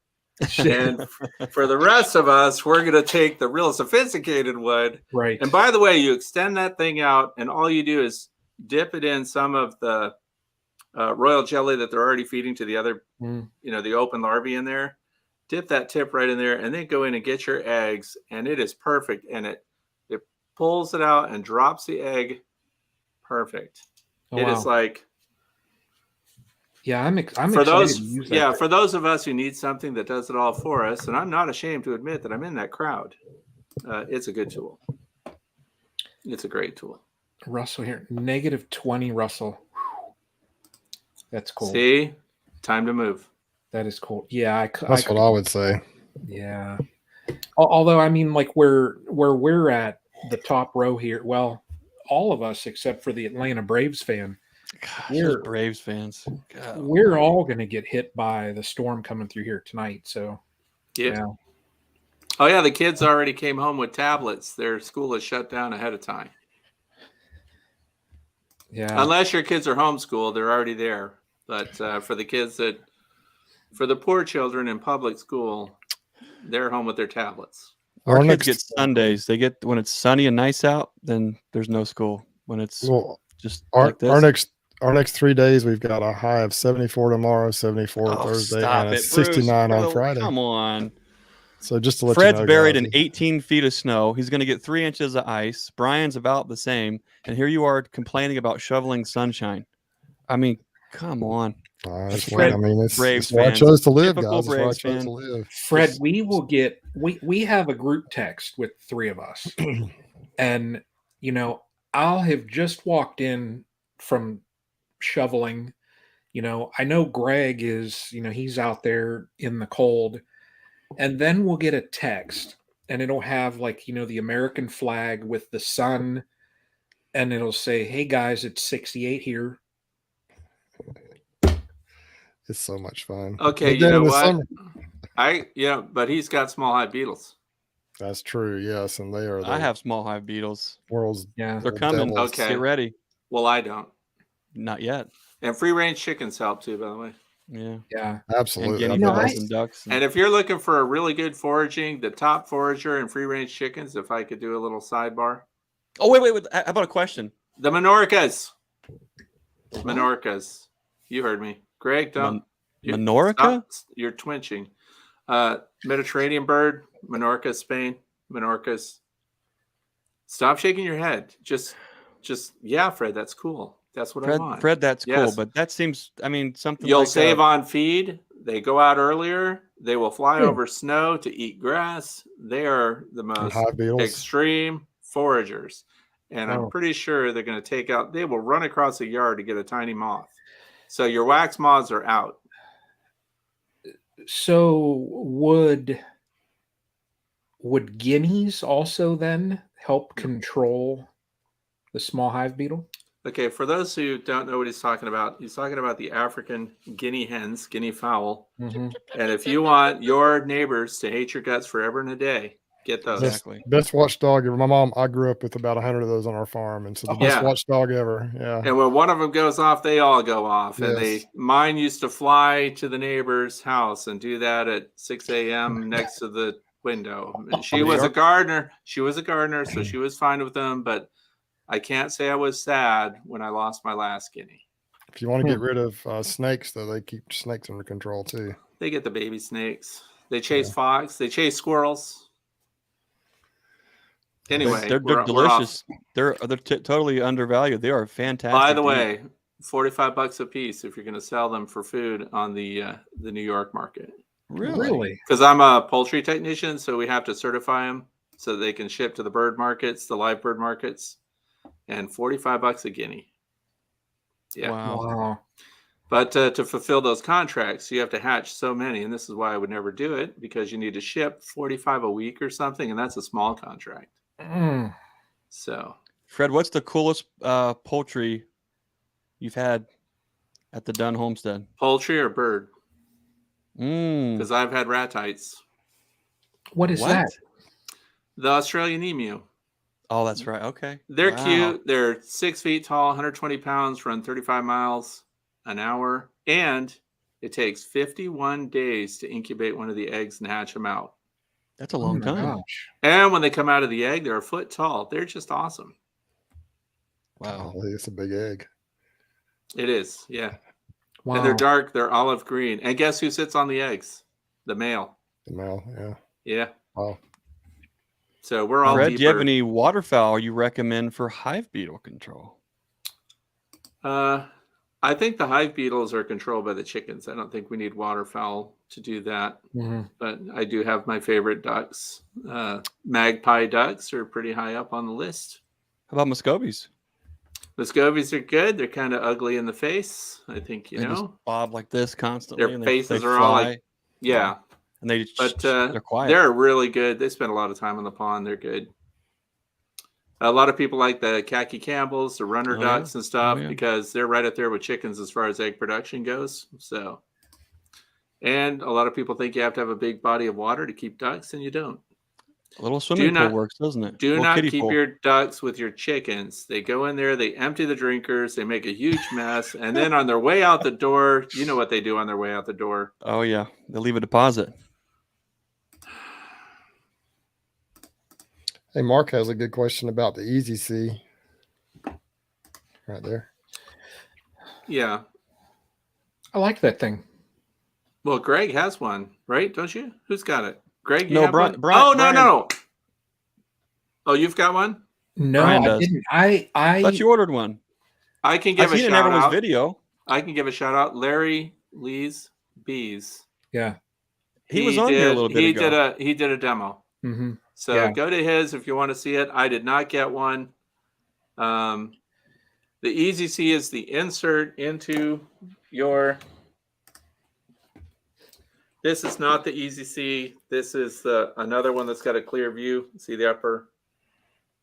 And for the rest of us, we're going to take the real sophisticated wood. Right. And by the way, you extend that thing out, and all you do is dip it in some of the royal jelly that they're already feeding to the other, the open larvae in there. Dip that tip right in there, and then go in and get your eggs, and it is perfect. And it pulls it out and drops the egg. Perfect. Oh, it is like. Yeah, I'm for those. To use Yeah, for those of us who need something that does it all for us, and I'm not ashamed to admit that I'm in that crowd. It's a good tool. It's a great tool. Russell here, -20, Russell. Whew. That's cool. See, time to move. That is cool. Yeah, that's what I would say. Yeah. Although, I mean, like where we're at the top row here, well, all of us except for the Atlanta Braves fan. Gosh, we're Braves fans. God. We're all going to get hit by the storm coming through here tonight. So, yeah. Oh, yeah. The kids already came home with tablets. Their school is shut down ahead of time. Yeah. Unless your kids are homeschooled, they're already there. But for the poor children in public school, they're home with their tablets. Our kids get Sundays. They get when it's sunny and nice out, then there's no school. When it's just like this. Our next 3 days, we've got a high of 74 tomorrow, 74 Thursday, and a 69 on Friday. Come on. So just to let Fred's you know, buried guys, in 18 feet of snow. He's going to get 3 inches of ice. Brian's about the same. And here you are complaining about shoveling sunshine. I mean, come on. It's Braves where I fans. chose to live, Typical guys. It's where I Braves chose fan. to live. Fred, we will get we have a group text with 3 of us. And I'll have just walked in from shoveling. I know Greg is, he's out there in the cold. And then we'll get a text and it'll have the American flag with the sun, and it'll say, "Hey guys, it's 68 here." It's so much fun. Okay, you know what? But he's got small hive beetles. That's true. Yes, and they are. I have small hive beetles. World's they're coming. devils. Okay, get ready. Well, I don't. Not yet. And free range chickens help too, by the way. Yeah, absolutely. And and ducks. And if you're looking for a really good foraging, the top forager in free range chickens, if I could do a little sidebar. Oh, wait. How about a question? The Menorcas. Menorcas. You heard me. Greg, don't. Menorca? You're twitching. Mediterranean bird, Menorca, Spain, Menorcas. Stop shaking your head. Just, yeah, Fred, that's cool. That's what I want. Fred, that's cool, but that seems, something you'll save on feed. They go out earlier. They will fly over snow to eat grass. They are the most extreme foragers. And I'm pretty sure they're going to they will run across a yard to get a tiny moth. So your wax moths are out. So would guineas also then help control the small hive beetle? Okay, for those who don't know what he's talking about the African guinea hens, guinea fowl. Mm-hmm. And if you want your neighbors to hate your guts forever and a day, get those. Exactly. Best watchdog ever. My mom, I grew up with about 100 of those on our farm, and so the best watchdog ever. Yeah. And when one of them goes off, they all go off. Yes. And mine used to fly to the neighbor's house and do that at 6 a.m. next to the window. And she was a gardener. So she was fine with them, but I can't say I was sad when I lost my last guinea. If you want to get rid of snakes, though, they keep snakes under control too. They get the baby snakes. They chase fox. They chase squirrels. Anyway, they're delicious. They're totally undervalued. They are fantastic. By the way, $45 a piece if you're going to sell them for food on the New York market. Really? Because I'm a poultry technician, so we have to certify them so they can ship to the bird markets, the live bird markets. And $45 a guinea. Yeah. Wow. But to fulfill those contracts, you have to hatch so many. And this is why I would never do it, because you need to ship 45 a week or something. And that's a small contract. So, Fred, what's the coolest poultry you've had at the Dunn homestead? Poultry or bird? Mm. Because I've had ratites. What is that? The Australian emu. Oh, that's right. Okay. They're Wow. cute. They're 6 feet tall, 120 pounds, run 35 miles an hour. And it takes 51 days to incubate one of the eggs and hatch them out. That's a long time. Gosh. And when they come out of the egg, they're a foot tall. They're just awesome. Wow. Golly, it's a big egg. It is. Yeah. Wow. And they're dark. They're olive green. And guess who sits on the eggs? The male. The male, yeah. Yeah. Wow. So we're all Fred, do you have deeper. any waterfowl you recommend for hive beetle control? I think the hive beetles are controlled by the chickens. I don't think we need waterfowl to do that. Mhm. But I do have my favorite ducks. Magpie ducks are pretty high up on the list. How about Muscovies? Muscovies are good. They're kind of ugly in the face. I think, They just bob like this constantly. their and faces they are all fly, like, yeah. and they just, But they're quiet. they're really good. They spend a lot of time on the pond. They're good. A lot of people like the khaki Campbells, the runner Oh, ducks and stuff, yeah. because they're right up there with chickens as far as egg production goes. So, and a lot of people think you have to have a big body of water to keep ducks, and you don't. A little swimming pool not- works, doesn't it? Do Little not kiddie keep pool. your ducks with your chickens. They go in there, they empty the drinkers, they make a huge mess, and then on their way out the door, you know what they do on their way out the door. Oh yeah, they leave a deposit. Hey, Mark has a good question about the Easy C. Right there. Yeah. I like that thing. Well, Greg has one, right? Don't you? Who's got it? Greg, you No, have Brian- one? Brian- Oh, no, Brian- no. Oh, you've got one? No, Brian I does. didn't. I I thought you ordered one. I can give I've a seen it in shout everyone's out. video. I can give a shout out. Larry Lee's Bees. yeah. He was on here a little bit ago. He did a demo. Mm-hmm. So Yeah. go to his if you want to see it. I did not get one. The Easy C is the insert into your. This is not the Easy C. This is another one that's got a clear view. See the upper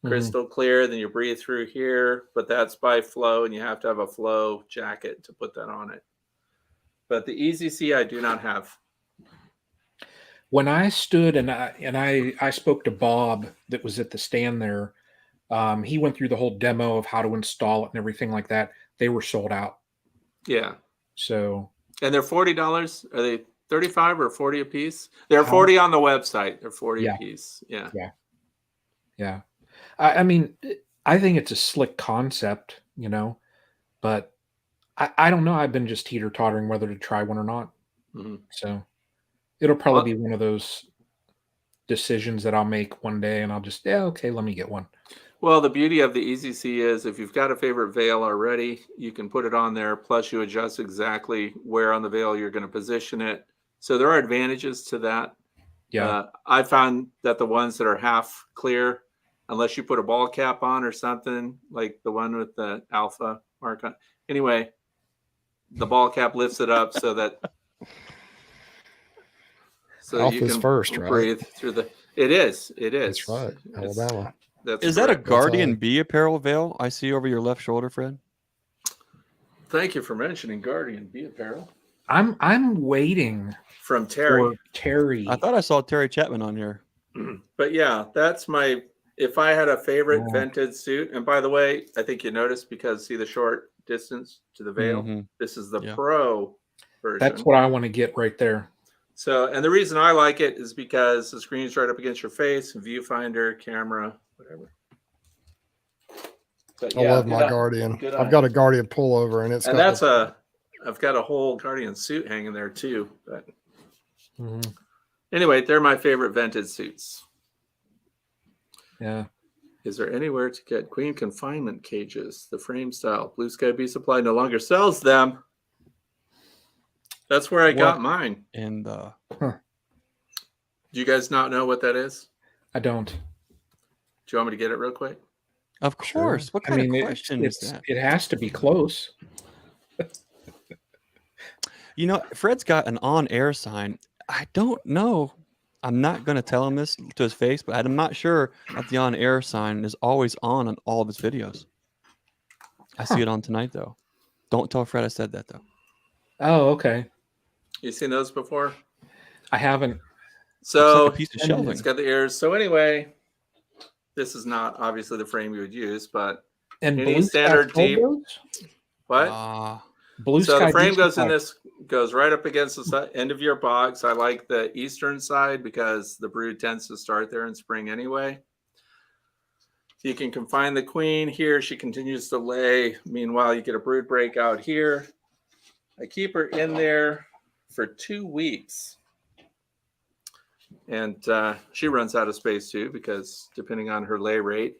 crystal clear. Then you breathe through here, but that's by Flow, and you have to have a Flow jacket to put that on it. But the Easy C I do not have. When I stood and I spoke to Bob that was at the stand there, he went through the whole demo of how to install it and everything like that. They were sold out. Yeah. So, And they're $40. Are they 35 or 40 a piece? They're 40 on the website. They're 40 Yeah. a piece. Yeah. yeah. I mean, I think it's a slick concept, you know, but I don't know. I've been just teeter-tottering whether to try one or not. Mhm. So it'll probably be one of those decisions that I'll make one day and I'll just, yeah, okay, let me get one. Well, the beauty of the Easy C is if you've got a favorite veil already, you can put it on there. Plus, you adjust exactly where on the veil you're going to position it. So there are advantages to that. Yeah. I found that the ones that are half clear, unless you put a ball cap on or something, like the one with the alpha mark on. Anyway, the ball cap lifts it up so that Alpha's first, right? breathe through the. It is. That's right. It's- Alabama. That's Is that a correct. Guardian Bee apparel veil I see over your left shoulder, Fred? Thank you for mentioning Guardian Bee Apparel I'm waiting from Terry. for Terry. I thought I saw Terry Chapman on here. But yeah, that's my. If I had a favorite Yeah. vented suit, and by the way, I think you noticed because see the short distance to the veil. Mhm. This is the Yeah. Pro version. That's what I want to get right there. So, and the reason I like it is because the screen's right up against your face, viewfinder, camera, whatever. But I love good my eye. Guardian. Good I've eye. got a Guardian pullover, and it's And got that's the- I've got a whole Guardian suit hanging there too. But Mhm. anyway, they're my favorite vented suits. Yeah. Is there anywhere to get queen confinement cages? The frame style. Blue Sky Bee Supply no longer sells them. That's where I got What? mine. And Do you guys not know what that is? I don't. Do you want me to get it real quick? of course, what kind of question is that? It has to be close. You know, Fred's got an on-air sign. I don't know. I'm not going to tell him this to his face, but I'm not sure that the on-air sign is always on all of his videos. I see it on tonight, though. Don't tell Fred I said that though. Oh, okay. You seen those before? I haven't. So Looks like a piece of shelving. it's got the ears. So anyway, this is not obviously the frame you would use, but And any Blue standard Sky deep. Those? What? Blue So Sky the frame Diesel goes in Pack. this, goes right up against the end of your box. I like the eastern side because the brood tends to start there in spring anyway. You can confine the queen here. She continues to lay. Meanwhile, you get a brood break out here. I keep her in there for 2 weeks. And she runs out of space too, because depending on her lay rate.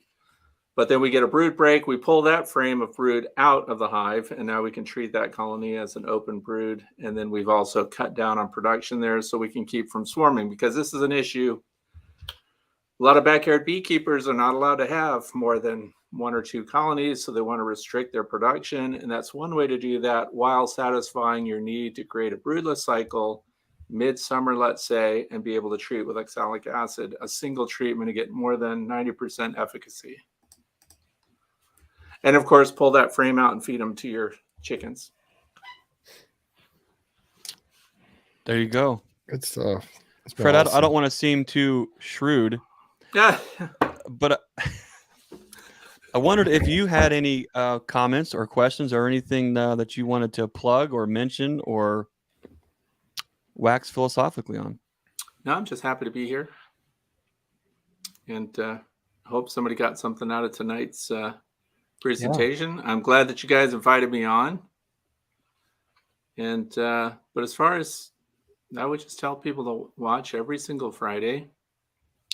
But then we get a brood break. We pull that frame of brood out of the hive, and now we can treat that colony as an open brood. And then we've also cut down on production there so we can keep from swarming, because this is an issue. A lot of backyard beekeepers are not allowed to have more than 1 or 2 colonies, so they want to restrict their production. And that's one way to do that while satisfying your need to create a broodless cycle midsummer, let's say, and be able to treat with oxalic acid, a single treatment to get more than 90% efficacy. And of course, pull that frame out and feed them to your chickens. There you go. Good stuff. Fred, I don't want to seem too shrewd, Yeah. but I wondered if you had any comments or questions or anything that you wanted to plug or mention or wax philosophically on. No, I'm just happy to be here. And hope somebody got something out of tonight's presentation. I'm glad that you guys invited me on. And but as far as, I would just tell people to watch every single Friday.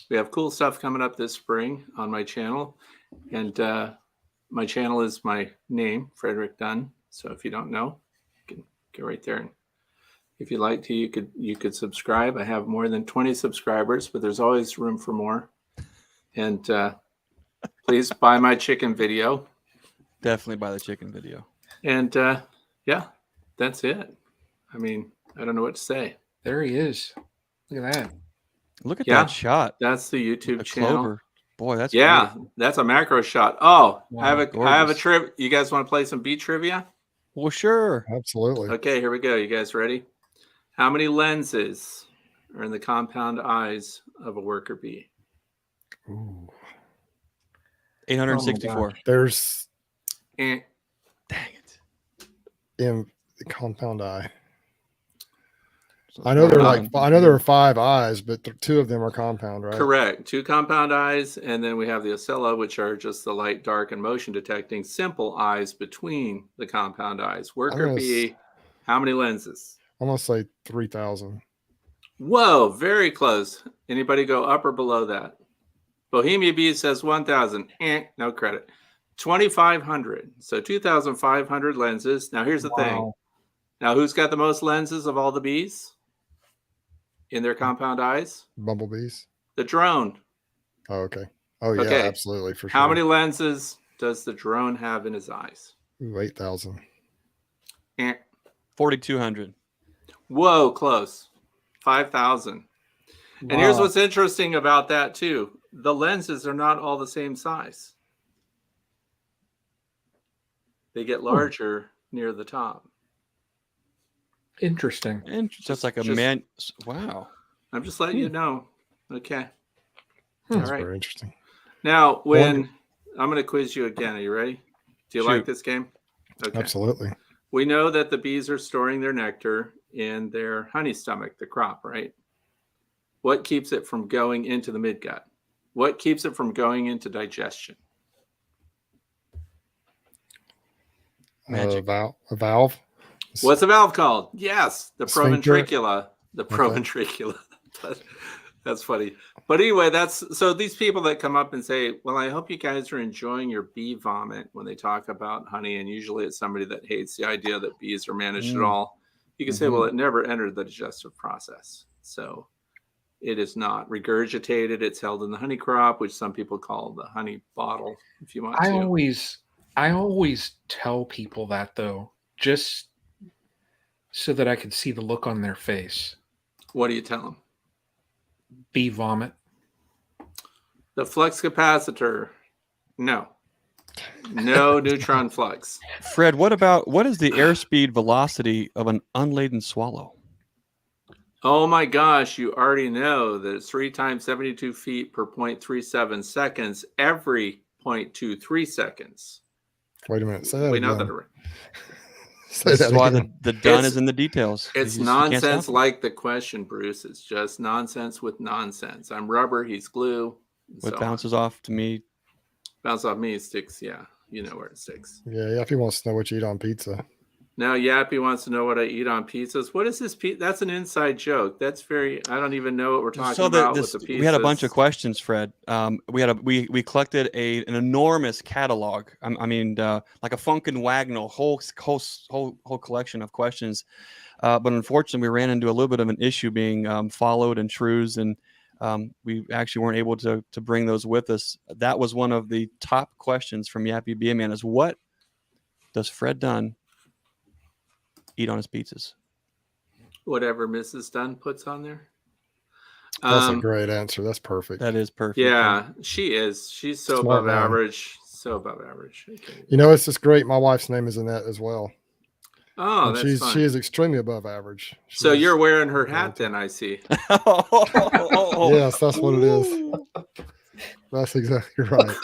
We have cool stuff coming up this spring on my channel. And my channel is my name, Frederick Dunn. So if you don't know, you can go right there. And if you'd like to, you could subscribe. I have more than 20 subscribers, but there's always room for more. And please buy my chicken video. Definitely buy the chicken video. And yeah, that's it. I mean, I don't know what to say. There he is. Look at that. Look at that shot. That's the YouTube The channel. clover. Boy, that's beautiful. That's a macro shot. Oh, wow, I have a gorgeous. trip. You guys want to play some bee trivia? Well, sure. Absolutely. Okay, here we go. You guys ready? How many lenses are in the compound eyes of a worker bee? Ooh. 864. There's Eh. Dang it. in the compound eye. I know there are 5 eyes, but 2 of them are compound, right? Correct. 2 compound eyes, and then we have the ocella, which are just the light, dark, and motion detecting simple eyes between the compound eyes. Worker bee, how many lenses? I'm gonna say 3,000. Whoa, very close. Anybody go up or below that? Bohemia Bee says 1,000. No credit. 2,500. So 2,500 lenses. Now here's the thing. Now who's got the most lenses of all the bees in their compound eyes? Bumblebees. The drone. Oh, okay. Oh yeah, Okay. absolutely, for sure. How many lenses does the drone have in his eyes? Ooh, 8,000. 4,200. Whoa, close. 5,000. And here's what's interesting about that too. The lenses are not all the same size. They get larger near the top. Interesting. Just like a man. Wow. I'm just letting you know. Okay. That's All right. very interesting. Now, when I'm going to quiz you again. Are you ready? Do you like this game? Okay. Absolutely. We know that the bees are storing their nectar in their honey stomach, the crop, right? What keeps it from going into the midgut? What keeps it from going into digestion? Magic. A valve. What's the valve called? Yes, the Sphincter. proventricula. The proventricula. That's funny. But anyway, so these people that come up and say, well, I hope you guys are enjoying your bee vomit when they talk about honey. And usually it's somebody that hates the idea that bees are managed at all. You can say, well, it never entered the digestive process. So it is not regurgitated. It's held in the honey crop, which some people call the honey bottle, if you want to. I always tell people that, though, just so that I can see the look on their face. What do you tell them? Bee vomit. The flux capacitor. No. No neutron flux. Fred, what is the airspeed velocity of an unladen swallow? Oh my gosh, you already know that it's 3 times 72 feet per 0.37 seconds every 0.23 seconds. Wait a minute. Say that Wait, again. not that. This is why the done is in the details. It's nonsense like the question, Bruce. It's just nonsense with nonsense. I'm rubber, he's glue. What bounces off to me. Bounce off me, it sticks. Yeah, you know where it sticks. Yeah, Yappy wants to know what you eat on pizza. Now Yappy wants to know what I eat on pizzas. What is this? That's an inside joke. That's very. I don't even know what we're talking about with the pizzas. We had a bunch of questions, Fred. We collected an enormous catalog. I mean, like a Funkin' Wagnall whole collection of questions. But unfortunately, we ran into a little bit of an issue being followed and trues, and we actually weren't able to bring those with us. That was one of the top questions from Yappy B-Man is, what does Fred Dunn eat on his pizzas? Whatever Mrs. Dunn puts on there. That's a great answer. That's perfect. That is perfect. Yeah, she is. She's so Smart above man. average. So above average. Okay. You know, it's just great. My wife's name is Annette as well. Oh, And that's fun. she is extremely above average. So you're wearing her hat then, I see. Yes, that's what it is. That's exactly right.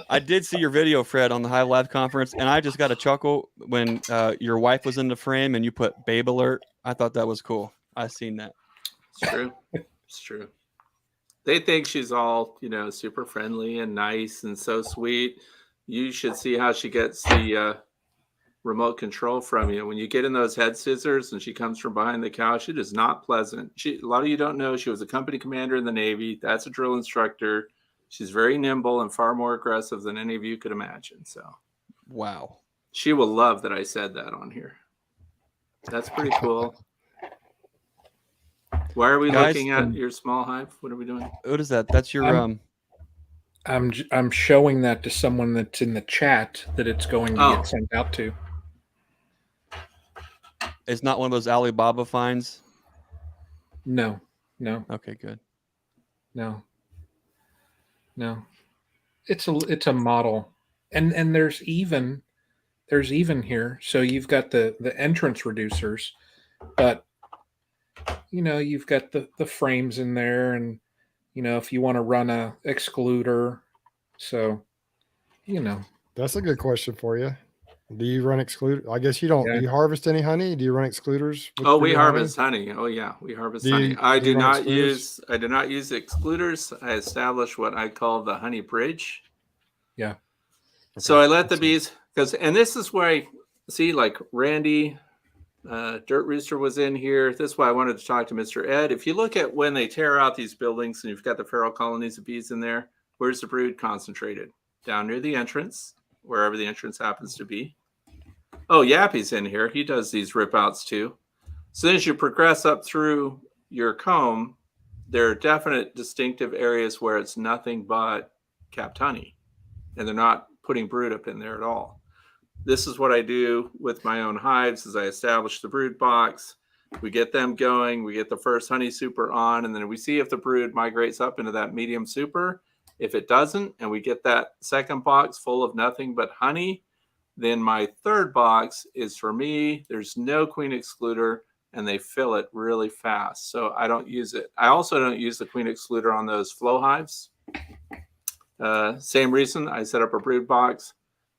I did see your video, Fred, on the Hive Live conference, and I just got a chuckle when your wife was in the frame and you put Babe Alert. I thought that was cool. I seen that. It's true. It's true. They think she's all, super friendly and nice and so sweet. You should see how she gets the remote control from you. When you get in those head scissors and she comes from behind the couch, it is not pleasant. A lot of you don't know, she was a company commander in the Navy. That's a drill instructor. She's very nimble and far more aggressive than any of you could imagine. So, wow. She will love that I said that on here. That's pretty cool. Why are we looking at your small hive? What are we doing? What is that? That's your I'm showing that to someone that's in the chat that it's going to get sent out to. It's not one of those Alibaba finds? No. Okay, good. No. It's a model. And there's even here. So you've got the entrance reducers, but you've got the frames in there, and if you want to run a excluder. So that's a good question for you. Do you run excluder? I guess you don't. Yeah. Do you harvest any honey? Do you run excluders? We harvest honey. Oh yeah, we harvest honey. I do not use excluders. I established what I call the honey bridge. Yeah. Okay. So I let the bees and this is where I see, like Randy, Dirt Rooster was in here. This is why I wanted to talk to Mr. Ed. If you look at when they tear out these buildings and you've got the feral colonies of bees in there, where's the brood concentrated? Down near the entrance, wherever the entrance happens to be. Oh, Yappy's in here. He does these rip outs too. So as you progress up through your comb, there are definite distinctive areas where it's nothing but capped honey, and they're not putting brood up in there at all. This is what I do with my own hives is I establish the brood box. We get them going. We get the first honey super on, and then we see if the brood migrates up into that medium super. If it doesn't, and we get that second box full of nothing but honey, then my third box is for me. There's no queen excluder, and they fill it really fast. So I don't use it. I also don't use the queen excluder on those flow hives. Same reason. I set up a brood box,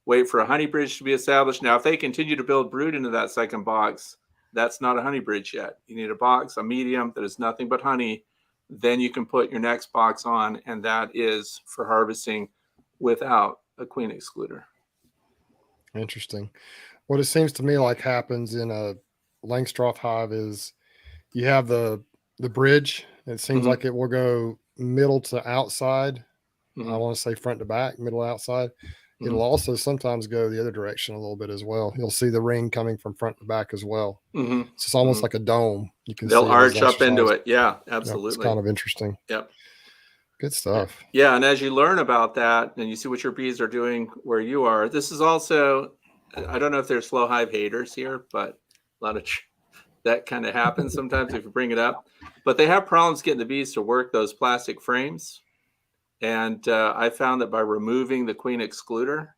wait for a honey bridge to be established. Now, if they continue to build brood into that second box, that's not a honey bridge yet. You need a box, a medium that is nothing but honey. Then you can put your next box on, and that is for harvesting without a queen excluder. Interesting. What it seems to me like happens in a Langstroth hive is you have the bridge. It seems like it will go middle to outside. I want to say front to back, middle to outside. It'll also sometimes go the other direction a little bit as well. You'll see the ring coming from front to back as well. So it's almost like a dome. You can they'll arch up into it. Yeah, absolutely. It's kind of interesting. Yep. Good stuff. Yeah, and as you learn about that and you see what your bees are doing where you are, this is also, I don't know if there's flow hive haters here, but a lot of that kind of happens sometimes if you bring it up. But they have problems getting the bees to work those plastic frames. And I found that by removing the queen excluder,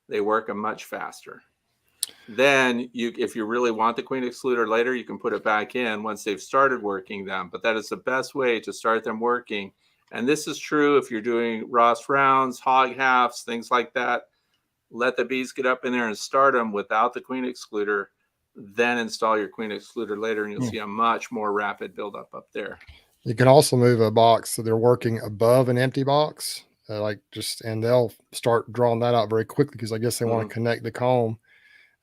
they work them much faster. Then if you really want the queen excluder later, you can put it back in once they've started working them. But that is the best way to start them working. And this is true if you're doing Ross rounds, hog halves, things like that. Let the bees get up in there and start them without the queen excluder. Then install your queen excluder later, and you'll see a much more rapid buildup up there. You can also move a box so they're working above an empty box, and they'll start drawing that out very quickly because I guess they want to connect the comb.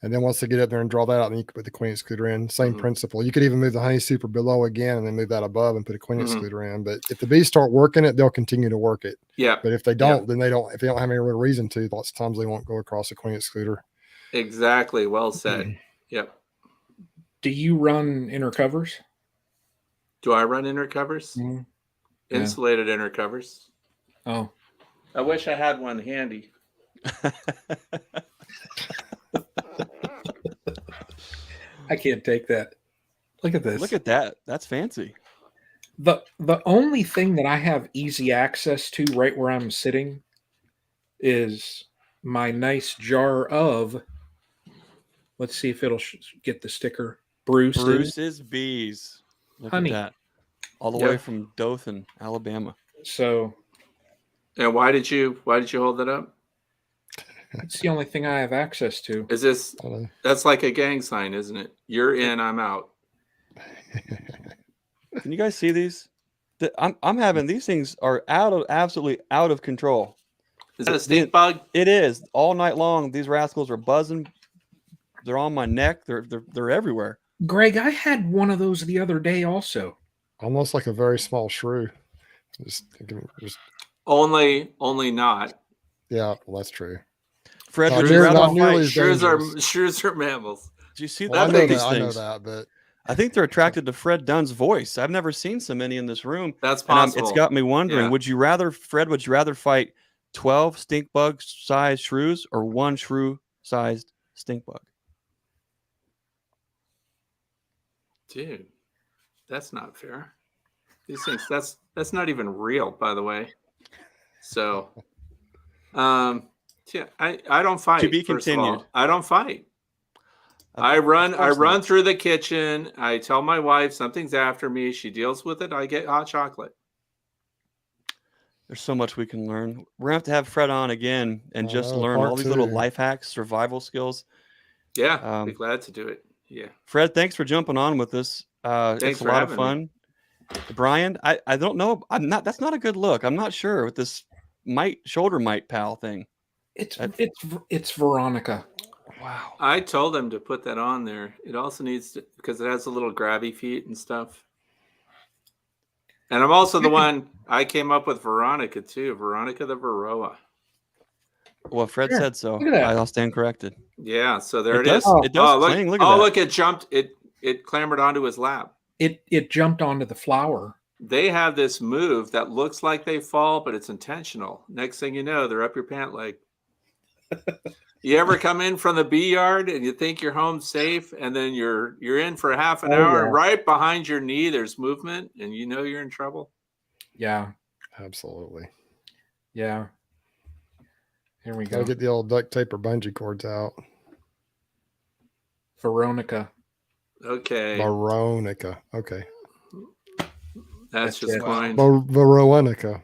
And then once they get up there and draw that out, then you can put the queen excluder in. Same principle. You could even move the honey super below again and then move that above and put a queen excluder in. But if the bees start working it, they'll continue to work it. Yeah. But if they don't, then they don't. If they don't have any real reason to, lots of times they won't go across the queen excluder. Exactly. Well said. Yep. Do you run inner covers? Do I run inner covers? Insulated inner covers. Oh. I wish I had one handy. I can't take that. Look at this. Look at that. That's fancy. The only thing that I have easy access to right where I'm sitting is my nice jar of, let's see if it'll get the sticker. Bruce's Bees. Look honey. At that. All the way from Dothan, Alabama. So. And why did you hold that up? That's the only thing I have access to. Is this? That's like a gang sign, isn't it? You're in, I'm out. Can you guys see these? I'm having these things are absolutely out of control. Is that a stink bug? It is all night long. These rascals are buzzing. They're on my neck. They're everywhere. Greg, I had one of those the other day also. Almost like a very small shrew. Only not. Yeah, well, that's true. Fred, shrews are mammals. Do you see well, that? I know that, but I think they're attracted to Fred Dunn's voice. I've never seen so many in this room. That's possible. It's got me wondering, would you rather fight 12 stink bug sized shrews or one shrew sized stink bug? Dude, that's not fair. These things, that's not even real, by the way. So, I don't fight. To be continued. I don't fight. I run through the kitchen. I tell my wife something's after me. She deals with it. I get hot chocolate. There's so much we can learn. We're gonna have Fred on again and just learn all these little life hacks, survival skills. Yeah, I'd be glad to do it. Yeah, Fred, thanks for jumping on with us. It's a lot of fun. Brian, I don't know. That's not a good look. I'm not sure with this shoulder mite pal thing. It's Veronica. Wow. I told him to put that on there. It also needs to, because it has a little grabby feet and stuff. And I'm also the one, I came up with Veronica too. Veronica the Varroa. Well, Fred said so. I'll stand corrected. Yeah, so there it is. It does cling. Look at that. Look, it jumped. It clambered onto his lap. It jumped onto the flower. They have this move that looks like they fall, but it's intentional. Next thing you know, they're up your pant leg. You ever come in from the bee yard and you think you're home safe, and then you're in for half an hour, and right behind your knee there's movement, and you know you're in trouble? Yeah, absolutely. Yeah. Here we go. Gotta get the old duct tape or bungee cords out. Veronica. Okay. Veronica. Okay. That's just fine. Veronica.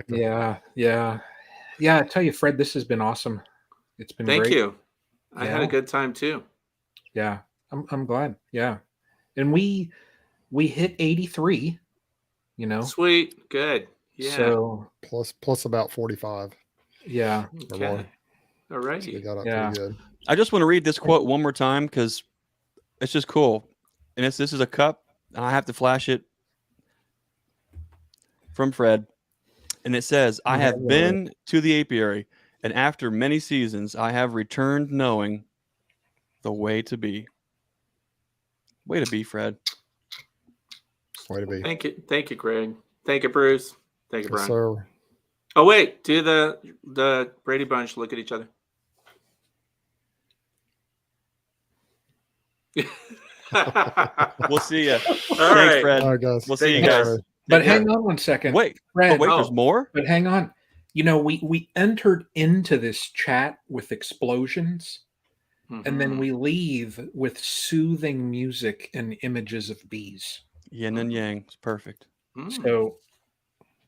Yeah. I tell you, Fred, this has been awesome. It's been great. Thank you. I had a good time too. Yeah, I'm glad. Yeah, and we hit 83. You know, sweet, good. Yeah. So plus about 45. Yeah. Okay. All right. So we got up pretty good. I just want to read this quote one more time because it's just cool, and this is a cup, and I have to flash it from Fred, and it says, "I have been to the apiary. And after many seasons, I have returned knowing the way to be." Way to be, Fred. Way to be. Thank you, Greg. Thank you, Bruce. Thank you, Brian. Sir. Oh, wait. Do the Brady Bunch look at each other? We'll see you. All Thanks, right. Fred. All right, guys. We'll see you guys. But hang on one second. Wait. Fred, wait, there's more? But hang on. You know, we entered into this chat with explosions, and then we leave with soothing music and images of bees. Yin and yang. It's perfect. So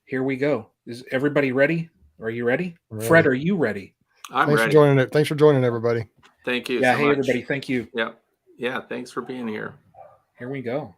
here we go. Is everybody ready? Are you ready? Ready. Fred, are you ready? I'm Thanks ready. for joining it. Thanks for joining everybody. Thank you. Yeah. so Hey, much. everybody. Thank you. Yeah. Yeah. Thanks for being here. Here we go.